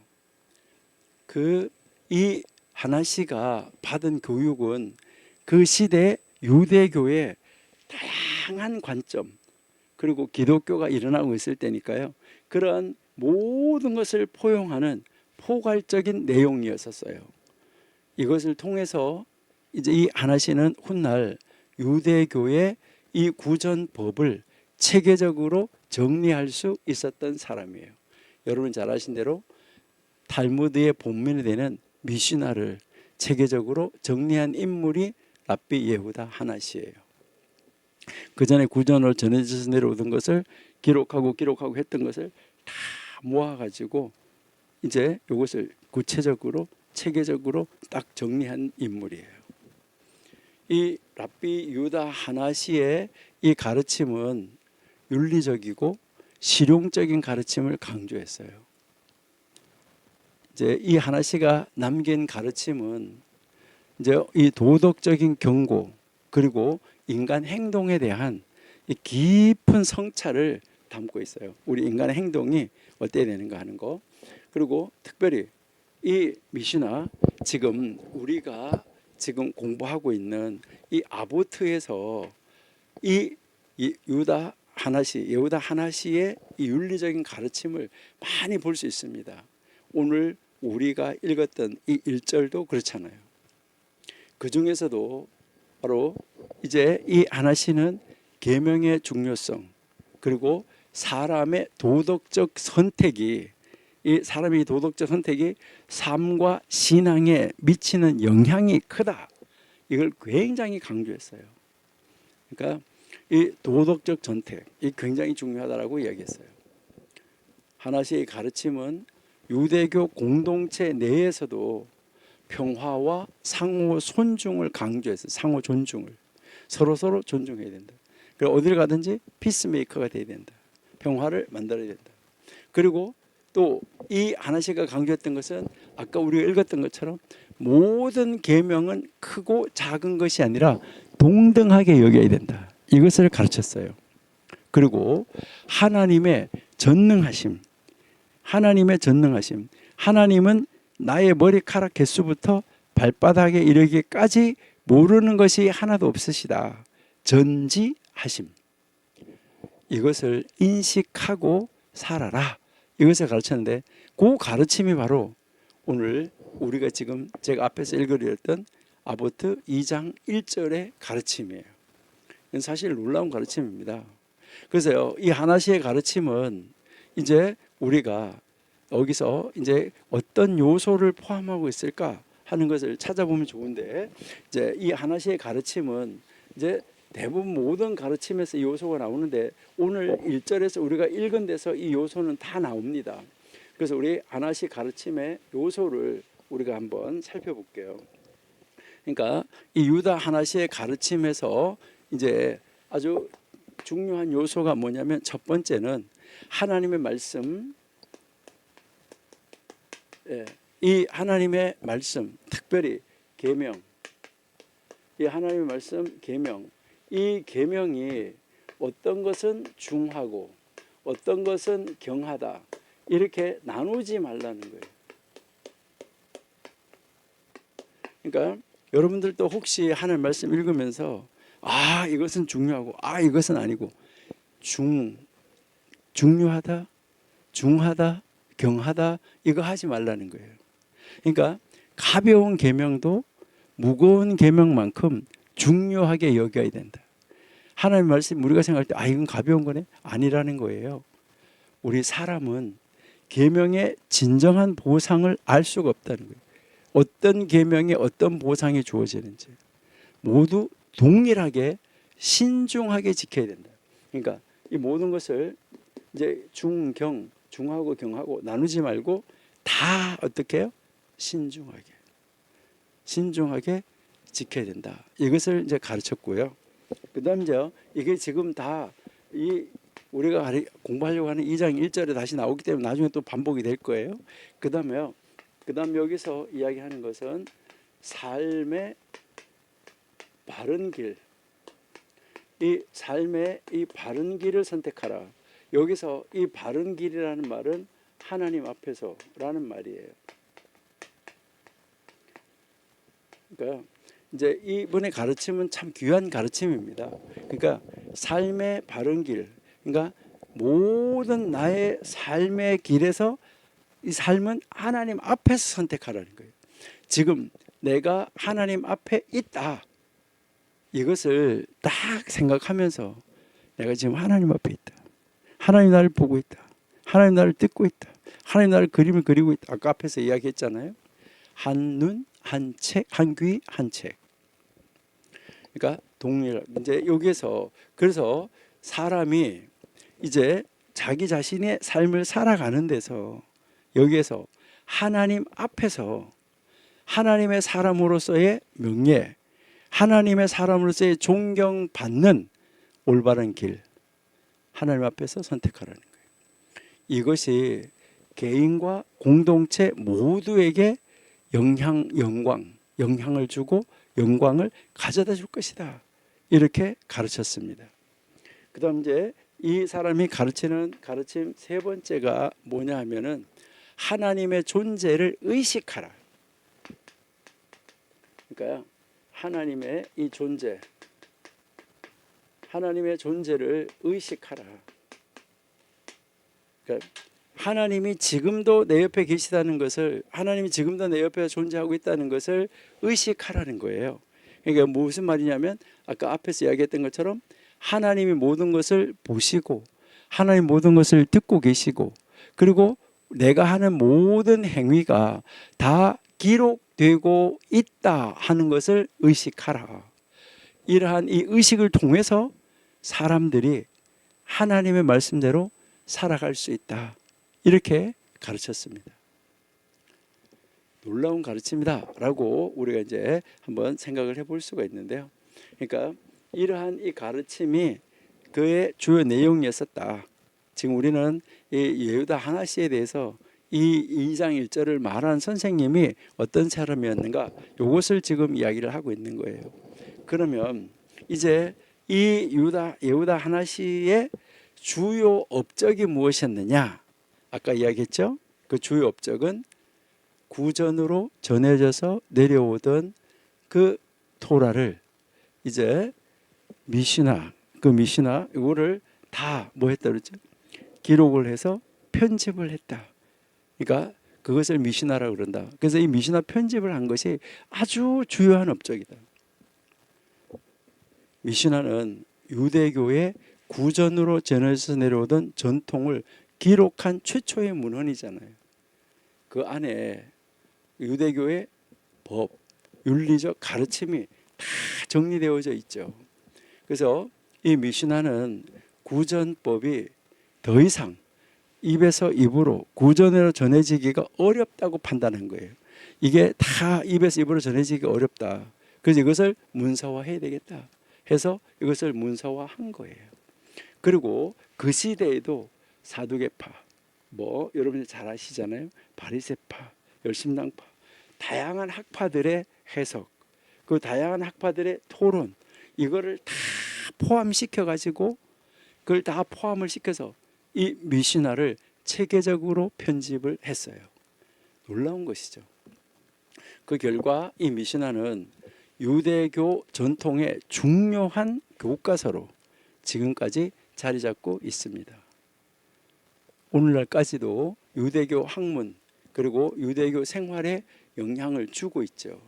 이 하나시가 받은 교육은 그 시대 유대교의 다양한 관점, 그리고 기독교가 일어나고 있을 때니까요, 그런 모든 것을 포용하는 포괄적인 내용이었었어요. 이것을 통해서 이제 이 하나시는 훗날 유대교의 이 구전법을 체계적으로 정리할 수 있었던 사람이에요. 여러분 잘 아신 대로 탈무드의 본문이 되는 미시나를 체계적으로 정리한 인물이 랍비 예후다 하나시예요. 그 전에 구전으로 전해져서 내려오던 것을 기록하고 했던 것을 다 모아가지고 이제 이것을 구체적으로 체계적으로 딱 정리한 인물이에요. 이 랍비 유다 하나시의 이 가르침은 윤리적이고 실용적인 가르침을 강조했어요. 이제 이 하나시가 남긴 가르침은 이제 이 도덕적인 경고 그리고 인간 행동에 대한 이 깊은 성찰을 담고 있어요. 우리 인간의 행동이 어때야 되는가 하는 거. 그리고 특별히 이 미시나 지금 우리가 지금 공부하고 있는 이 아보트에서 이 예후다 하나시의 이 윤리적인 가르침을 많이 볼 수 있습니다. 오늘 우리가 읽었던 이 1절도 그렇잖아요. 그 중에서도 바로 이제 이 하나시는 계명의 중요성 그리고 사람의 도덕적 선택이 이 사람의 도덕적 선택이 삶과 신앙에 미치는 영향이 크다. 이걸 굉장히 강조했어요. 그러니까 이 도덕적 선택이 굉장히 중요하다라고 이야기했어요. 하나시의 가르침은 유대교 공동체 내에서도 평화와 상호 존중을 강조했어요. 상호 존중을. 서로 존중해야 된다. 그리고 어디를 가든지 피스메이커가 돼야 된다. 평화를 만들어야 된다. 그리고 또 이 하나시가 강조했던 것은 아까 우리가 읽었던 것처럼 모든 계명은 크고 작은 것이 아니라 동등하게 여겨야 된다. 이것을 가르쳤어요. 그리고 하나님의 전능하심. 하나님은 나의 머리카락 개수부터 발바닥에 이르기까지 모르는 것이 하나도 없으시다. 전지하심. 이것을 인식하고 살아라. 이것을 가르쳤는데 그 가르침이 바로 오늘 우리가 지금 제가 앞에서 읽어드렸던 아보트 2장 1절의 가르침이에요. 사실 놀라운 가르침입니다. 그래서요, 이 하나시의 가르침은 이제 우리가 여기서 이제 어떤 요소를 포함하고 있을까 하는 것을 찾아보면 좋은데, 이제 이 하나시의 가르침은 이제 대부분 모든 가르침에서 이 요소가 나오는데 오늘 1절에서 우리가 읽은 데서 이 요소는 다 나옵니다. 그래서 우리 하나시 가르침의 요소를 우리가 한번 살펴볼게요. 그러니까 이 유다 하나시의 가르침에서 이제 아주 중요한 요소가 뭐냐면 첫 번째는 하나님의 말씀. 이 하나님의 말씀, 특별히 계명. 이 하나님의 말씀 계명. 이 계명이 어떤 것은 중하고 어떤 것은 경하다. 이렇게 나누지 말라는 거예요. 그러니까 여러분들도 혹시 하나님 말씀 읽으면서 이것은 중요하고 이것은 아니고 중요하다, 중하다, 경하다 이거 하지 말라는 거예요. 그러니까 가벼운 계명도 무거운 계명만큼 중요하게 여겨야 된다. 하나님 말씀 우리가 생각할 때 이건 가벼운 거네? 아니라는 거예요. 우리 사람은 계명의 진정한 보상을 알 수가 없다는 거예요. 어떤 계명에 어떤 보상이 주어지는지 모두 동일하게 신중하게 지켜야 된다. 그러니까 이 모든 것을 이제 중하고 경하고 나누지 말고 다 어떻게 해요? 신중하게 지켜야 된다. 이것을 이제 가르쳤고요. 그다음 이게 지금 다 우리가 공부하려고 하는 2장 1절에 다시 나오기 때문에 나중에 또 반복이 될 거예요. 그다음 여기서 이야기하는 것은 삶의 바른 길. 이 삶의 이 바른 길을 선택하라. 여기서 이 바른 길이라는 말은 하나님 앞에서라는 말이에요. 그러니까 이제 이분의 가르침은 참 귀한 가르침입니다. 그러니까 삶의 바른 길, 그러니까 모든 나의 삶의 길에서 이 삶은 하나님 앞에서 선택하라는 거예요. 지금 내가 하나님 앞에 있다. 이것을 딱 생각하면서 내가 지금 하나님 앞에 있다. 하나님 나를 보고 있다. 하나님 나를 듣고 있다. 하나님 나라의 그림을 그리고 있다. 아까 앞에서 이야기했잖아요. 한 눈, 한 책, 한 귀, 한 책. 그러니까 동일. 이제 여기에서 그래서 사람이 이제 자기 자신의 삶을 살아가는 데서 여기에서 하나님 앞에서 하나님의 사람으로서의 명예, 하나님의 사람으로서의 존경받는 올바른 길, 하나님 앞에서 선택하라는 거예요. 이것이 개인과 공동체 모두에게 영향을 주고 영광을 가져다 줄 것이다. 이렇게 가르쳤습니다. 그 다음 이제 이 사람이 가르치는 가르침 세 번째가 뭐냐 하면은 하나님의 존재를 의식하라. 그러니까 하나님의 이 존재, 하나님의 존재를 의식하라. 그러니까 하나님이 지금도 내 옆에 계시다는 것을, 하나님이 지금도 내 옆에 존재하고 있다는 것을 의식하라는 거예요. 그러니까 무슨 말이냐면 아까 앞에서 이야기했던 것처럼 하나님이 모든 것을 보시고 하나님 모든 것을 듣고 계시고 그리고 내가 하는 모든 행위가 다 기록되고 있다 하는 것을 의식하라. 이러한 이 의식을 통해서 사람들이 하나님의 말씀대로 살아갈 수 있다. 이렇게 가르쳤습니다. 놀라운 가르침이다 라고 우리가 이제 한번 생각을 해볼 수가 있는데요. 그러니까 이러한 이 가르침이 그의 주요 내용이었었다. 지금 우리는 이 여유다 하나시에 대해서 이 2장 1절을 말한 선생님이 어떤 사람이었는가, 이것을 지금 이야기를 하고 있는 거예요. 그러면 이제 이 여유다 하나시의 주요 업적이 무엇이었느냐? 아까 이야기했죠. 그 주요 업적은 구전으로 전해져서 내려오던 그 토라를 이제 미시나, 그 미시나 이거를 다 뭐 했다 그랬죠? 기록을 해서 편집을 했다. 그러니까 그것을 미시나라고 그런다. 그래서 이 미시나 편집을 한 것이 아주 주요한 업적이다. 미시나는 유대교의 구전으로 전해져서 내려오던 전통을 기록한 최초의 문헌이잖아요. 그 안에 유대교의 법, 윤리적 가르침이 다 정리되어져 있죠. 그래서 이 미시나는 구전법이 더 이상 입에서 입으로 구전으로 전해지기가 어렵다고 판단한 거예요. 이게 다 입에서 입으로 전해지기가 어렵다. 그래서 이것을 문서화해야 되겠다 해서 이것을 문서화한 거예요. 그리고 그 시대에도 사두개파, 뭐 여러분들 잘 아시잖아요. 바리새파, 열심당파, 다양한 학파들의 해석, 그 다양한 학파들의 토론, 이거를 다 포함시켜 가지고 그걸 다 포함을 시켜서 이 미시나를 체계적으로 편집을 했어요. 놀라운 것이죠. 그 결과 이 미시나는 유대교 전통의 중요한 교과서로 지금까지 자리 잡고 있습니다. 오늘날까지도 유대교 학문 그리고 유대교 생활에 영향을 주고 있죠.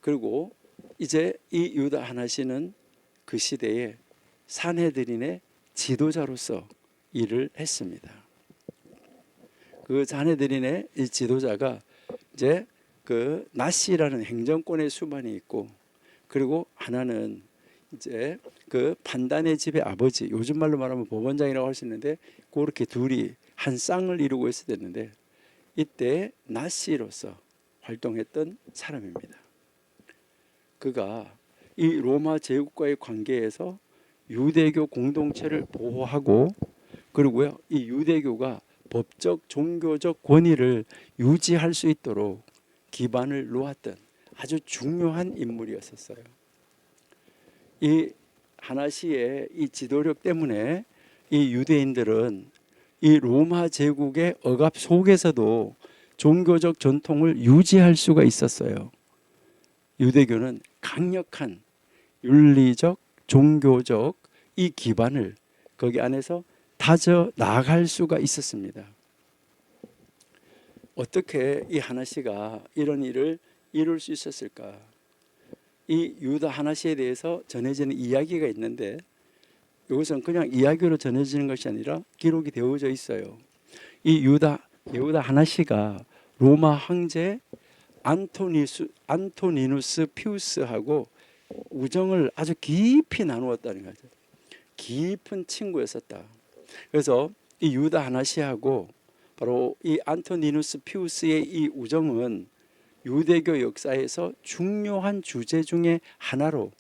그리고 이제 이 유다 하나시는 그 시대에 산헤드린의 지도자로서 일을 했습니다. 그 산헤드린의 이 지도자가 이제 그 나시라는 행정권의 수반이 있고, 그리고 하나는 이제 그 판단의 집의 아버지, 요즘 말로 말하면 법원장이라고 할 수 있는데, 그렇게 둘이 한 쌍을 이루고 있어야 되는데 이때 나시로서 활동했던 사람입니다. 그가 이 로마 제국과의 관계에서 유대교 공동체를 보호하고, 그리고요 이 유대교가 법적 종교적 권위를 유지할 수 있도록 기반을 놓았던 아주 중요한 인물이었었어요. 이 하나시의 이 지도력 때문에 이 유대인들은 이 로마 제국의 억압 속에서도 종교적 전통을 유지할 수가 있었어요. 유대교는 강력한 윤리적, 종교적 이 기반을 거기 안에서 다져 나갈 수가 있었습니다. 어떻게 이 하나시가 이런 일을 이룰 수 있었을까? 이 유다 하나시에 대해서 전해지는 이야기가 있는데, 이것은 그냥 이야기로 전해지는 것이 아니라 기록이 되어져 있어요. 이 예후다 하나시가 로마 황제 안토니누스 피우스하고 우정을 아주 깊이 나누었다는 거죠. 깊은 친구였었다. 그래서 이 유다 하나시하고 바로 이 안토니누스 피우스의 이 우정은 유대교 역사에서 중요한 주제 중에 하나로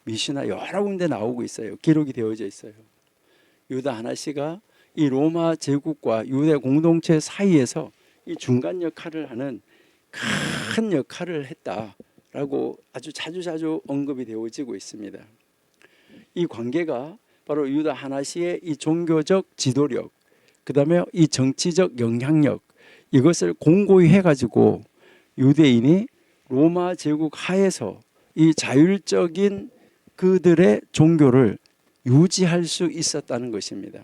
미시나 여러 군데 나오고 있어요. 기록이 되어져 있어요. 유다 하나시가 이 로마 제국과 유대 공동체 사이에서 이 중간 역할을 하는 큰 역할을 했다라고 아주 자주 언급이 되어지고 있습니다. 이 관계가 바로 유다 하나시의 이 종교적 지도력, 그 다음에 이 정치적 영향력, 이것을 공고히 해가지고 유대인이 로마 제국 하에서 이 자율적인 그들의 종교를 유지할 수 있었다는 것입니다.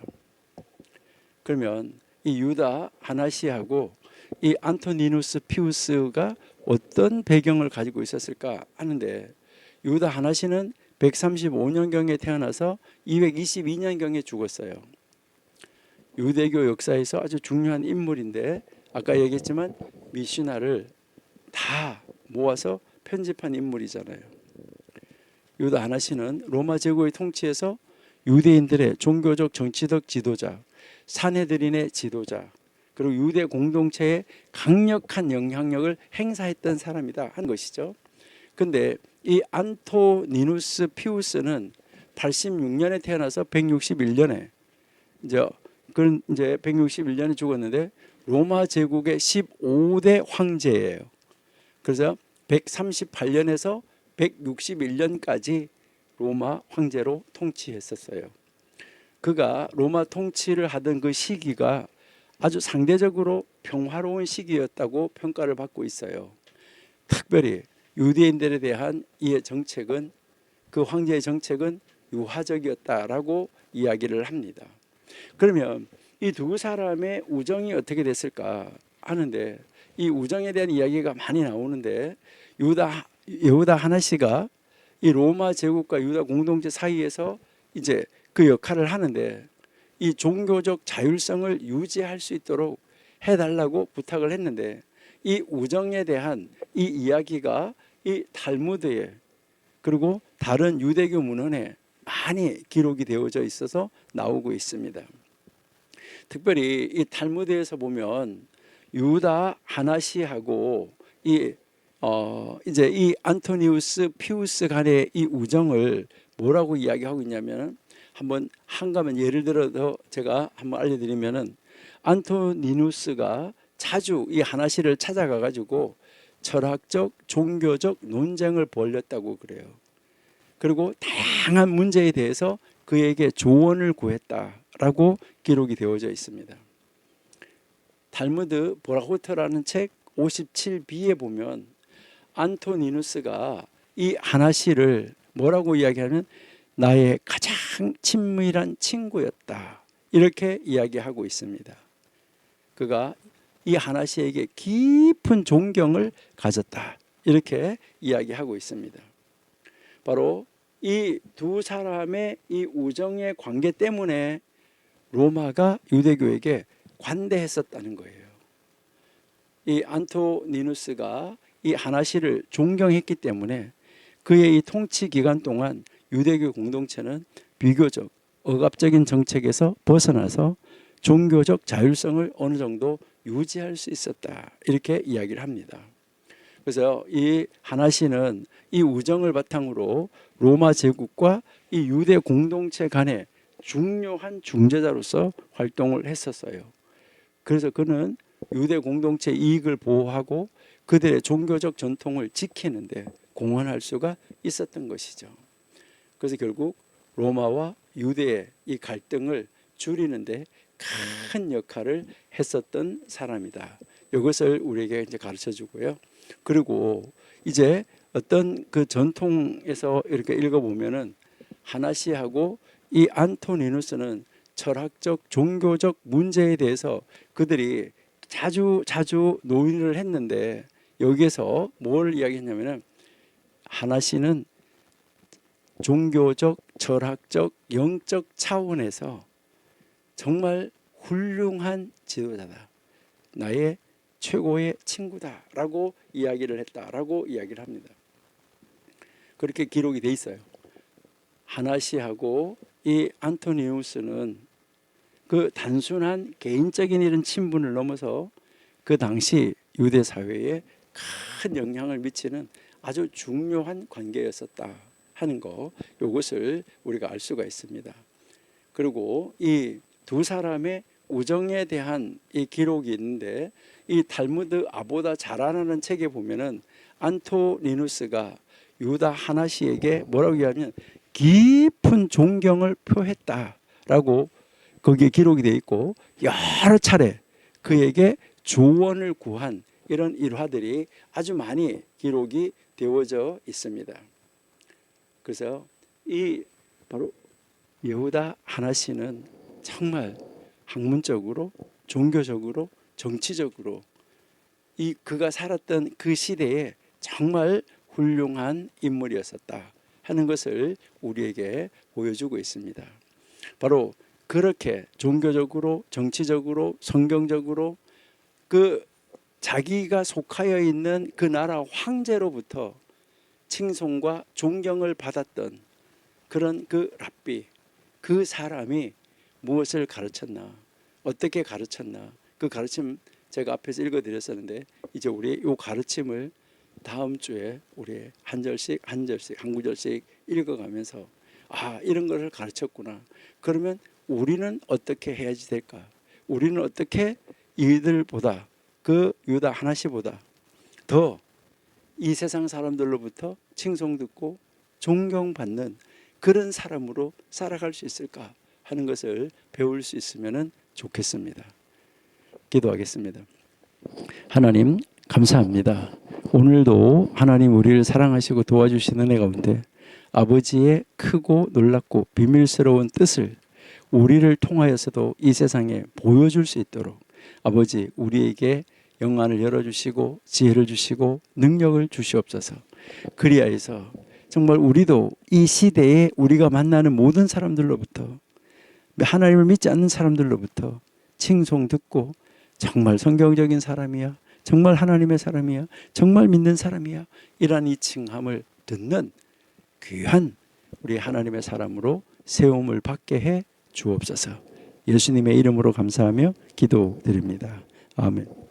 그러면 이 유다 하나시하고 이 안토니누스 피우스가 어떤 배경을 가지고 있었을까 하는데, 유다 하나시는 135년경에 태어나서 222년경에 죽었어요. 유대교 역사에서 아주 중요한 인물인데, 아까 얘기했지만 미시나를 다 모아서 편집한 인물이잖아요. 유다 하나시는 로마 제국의 통치에서 유대인들의 종교적 정치적 지도자, 사내들인의 지도자, 그리고 유대 공동체에 강력한 영향력을 행사했던 사람이다 하는 것이죠. 근데 이 안토니누스 피우스는 86년에 태어나서 161년에 이제 161년에 죽었는데 로마 제국의 15대 황제예요. 그래서 138년에서 161년까지 로마 황제로 통치했었어요. 그가 로마 통치를 하던 그 시기가 아주 상대적으로 평화로운 시기였다고 평가를 받고 있어요. 특별히 유대인들에 대한 이의 정책은, 그 황제의 정책은 유화적이었다라고 이야기를 합니다. 그러면 이 두 사람의 우정이 어떻게 됐을까 하는데, 이 우정에 대한 이야기가 많이 나오는데, 예후다 하나시가 이 로마 제국과 유다 공동체 사이에서 이제 그 역할을 하는데, 이 종교적 자율성을 유지할 수 있도록 해달라고 부탁을 했는데, 이 우정에 대한 이 이야기가 이 탈무드에 그리고 다른 유대교 문헌에 많이 기록이 되어져 있어서 나오고 있습니다. 특별히 이 탈무드에서 보면 유다 하나시하고 이제 이 안토니우스 피우스 간의 이 우정을 뭐라고 이야기하고 있냐면, 한번 한 가면 예를 들어서 제가 한번 알려드리면은, 안토니누스가 자주 이 하나시를 찾아가 가지고 철학적 종교적 논쟁을 벌였다고 그래요. 그리고 다양한 문제에 대해서 그에게 조언을 구했다라고 기록이 되어져 있습니다. 탈무드 보라호트라는 책 57b에 보면 안토니누스가 이 하나시를 뭐라고 이야기하면 나의 가장 친밀한 친구였다, 이렇게 이야기하고 있습니다. 그가 이 하나시에게 깊은 존경을 가졌다, 이렇게 이야기하고 있습니다. 바로 이 두 사람의 이 우정의 관계 때문에 로마가 유대교에게 관대했었다는 거예요. 이 안토니누스가 이 하나시를 존경했기 때문에 그의 이 통치 기간 동안 유대교 공동체는 비교적 억압적인 정책에서 벗어나서 종교적 자율성을 어느 정도 유지할 수 있었다, 이렇게 이야기를 합니다. 그래서 이 하나시는 이 우정을 바탕으로 로마 제국과 이 유대 공동체 간의 중요한 중재자로서 활동을 했었어요. 그래서 그는 유대 공동체 이익을 보호하고 그들의 종교적 전통을 지키는데 공헌할 수가 있었던 것이죠. 그래서 결국 로마와 유대의 이 갈등을 줄이는데 큰 역할을 했었던 사람이다, 이것을 우리에게 이제 가르쳐 주고요. 그리고 이제 어떤 그 전통에서 이렇게 읽어보면은 하나시하고 이 안토니누스는 철학적 종교적 문제에 대해서 그들이 자주 논의를 했는데, 여기에서 뭘 이야기했냐면은 하나시는 종교적 철학적, 영적 차원에서 정말 훌륭한 지도자다. 나의 최고의 친구다라고 이야기를 했다라고 이야기를 합니다. 그렇게 기록이 돼 있어요. 하나시하고 이 안토니우스는 그 단순한 개인적인 이런 친분을 넘어서 그 당시 유대 사회에 큰 영향을 미치는 아주 중요한 관계였었다 하는 거, 이것을 우리가 알 수가 있습니다. 그리고 이 두 사람의 우정에 대한 이 기록이 있는데, 이 탈무드 아보다 잘하는 책에 보면은 안토니누스가 유다 하나시에게 뭐라고 하냐면 깊은 존경을 표했다라고 거기에 기록이 되어 있고, 여러 차례 그에게 조언을 구한 이런 일화들이 아주 많이 기록이 되어져 있습니다. 그래서 이 바로 여우다 하나시는 정말 학문적으로, 종교적으로, 정치적으로 이 그가 살았던 그 시대에 정말 훌륭한 인물이었었다 하는 것을 우리에게 보여주고 있습니다. 바로 그렇게 종교적으로, 정치적으로, 성경적으로 그 자기가 속하여 있는 그 나라 황제로부터 칭송과 존경을 받았던 그런 그 랍비, 그 사람이 무엇을 가르쳤나, 어떻게 가르쳤나, 그 가르침 제가 앞에서 읽어드렸었는데, 이제 우리 이 가르침을 다음 주에 우리 한 절씩 한 구절씩 읽어가면서 이런 것을 가르쳤구나. 그러면 우리는 어떻게 해야지 될까? 우리는 어떻게 이들보다, 그 유다 하나시보다 더 이 세상 사람들로부터 칭송 듣고 존경받는 그런 사람으로 살아갈 수 있을까 하는 것을 배울 수 있으면 좋겠습니다. 기도하겠습니다. 하나님 감사합니다. 오늘도 하나님 우리를 사랑하시고 도와주시는 은혜 가운데 아버지의 크고 놀랍고 비밀스러운 뜻을 우리를 통하여서도 이 세상에 보여줄 수 있도록 아버지 우리에게 영안을 열어주시고 지혜를 주시고 능력을 주시옵소서. 그리하여서 정말 우리도 이 시대에 우리가 만나는 모든 사람들로부터, 하나님을 믿지 않는 사람들로부터 칭송 듣고 정말 성경적인 사람이야, 정말 하나님의 사람이야, 정말 믿는 사람이야, 이러한 이 칭함을 듣는 귀한 우리 하나님의 사람으로 세움을 받게 해 주옵소서. 예수님의 이름으로 감사하며 기도드립니다. 아멘.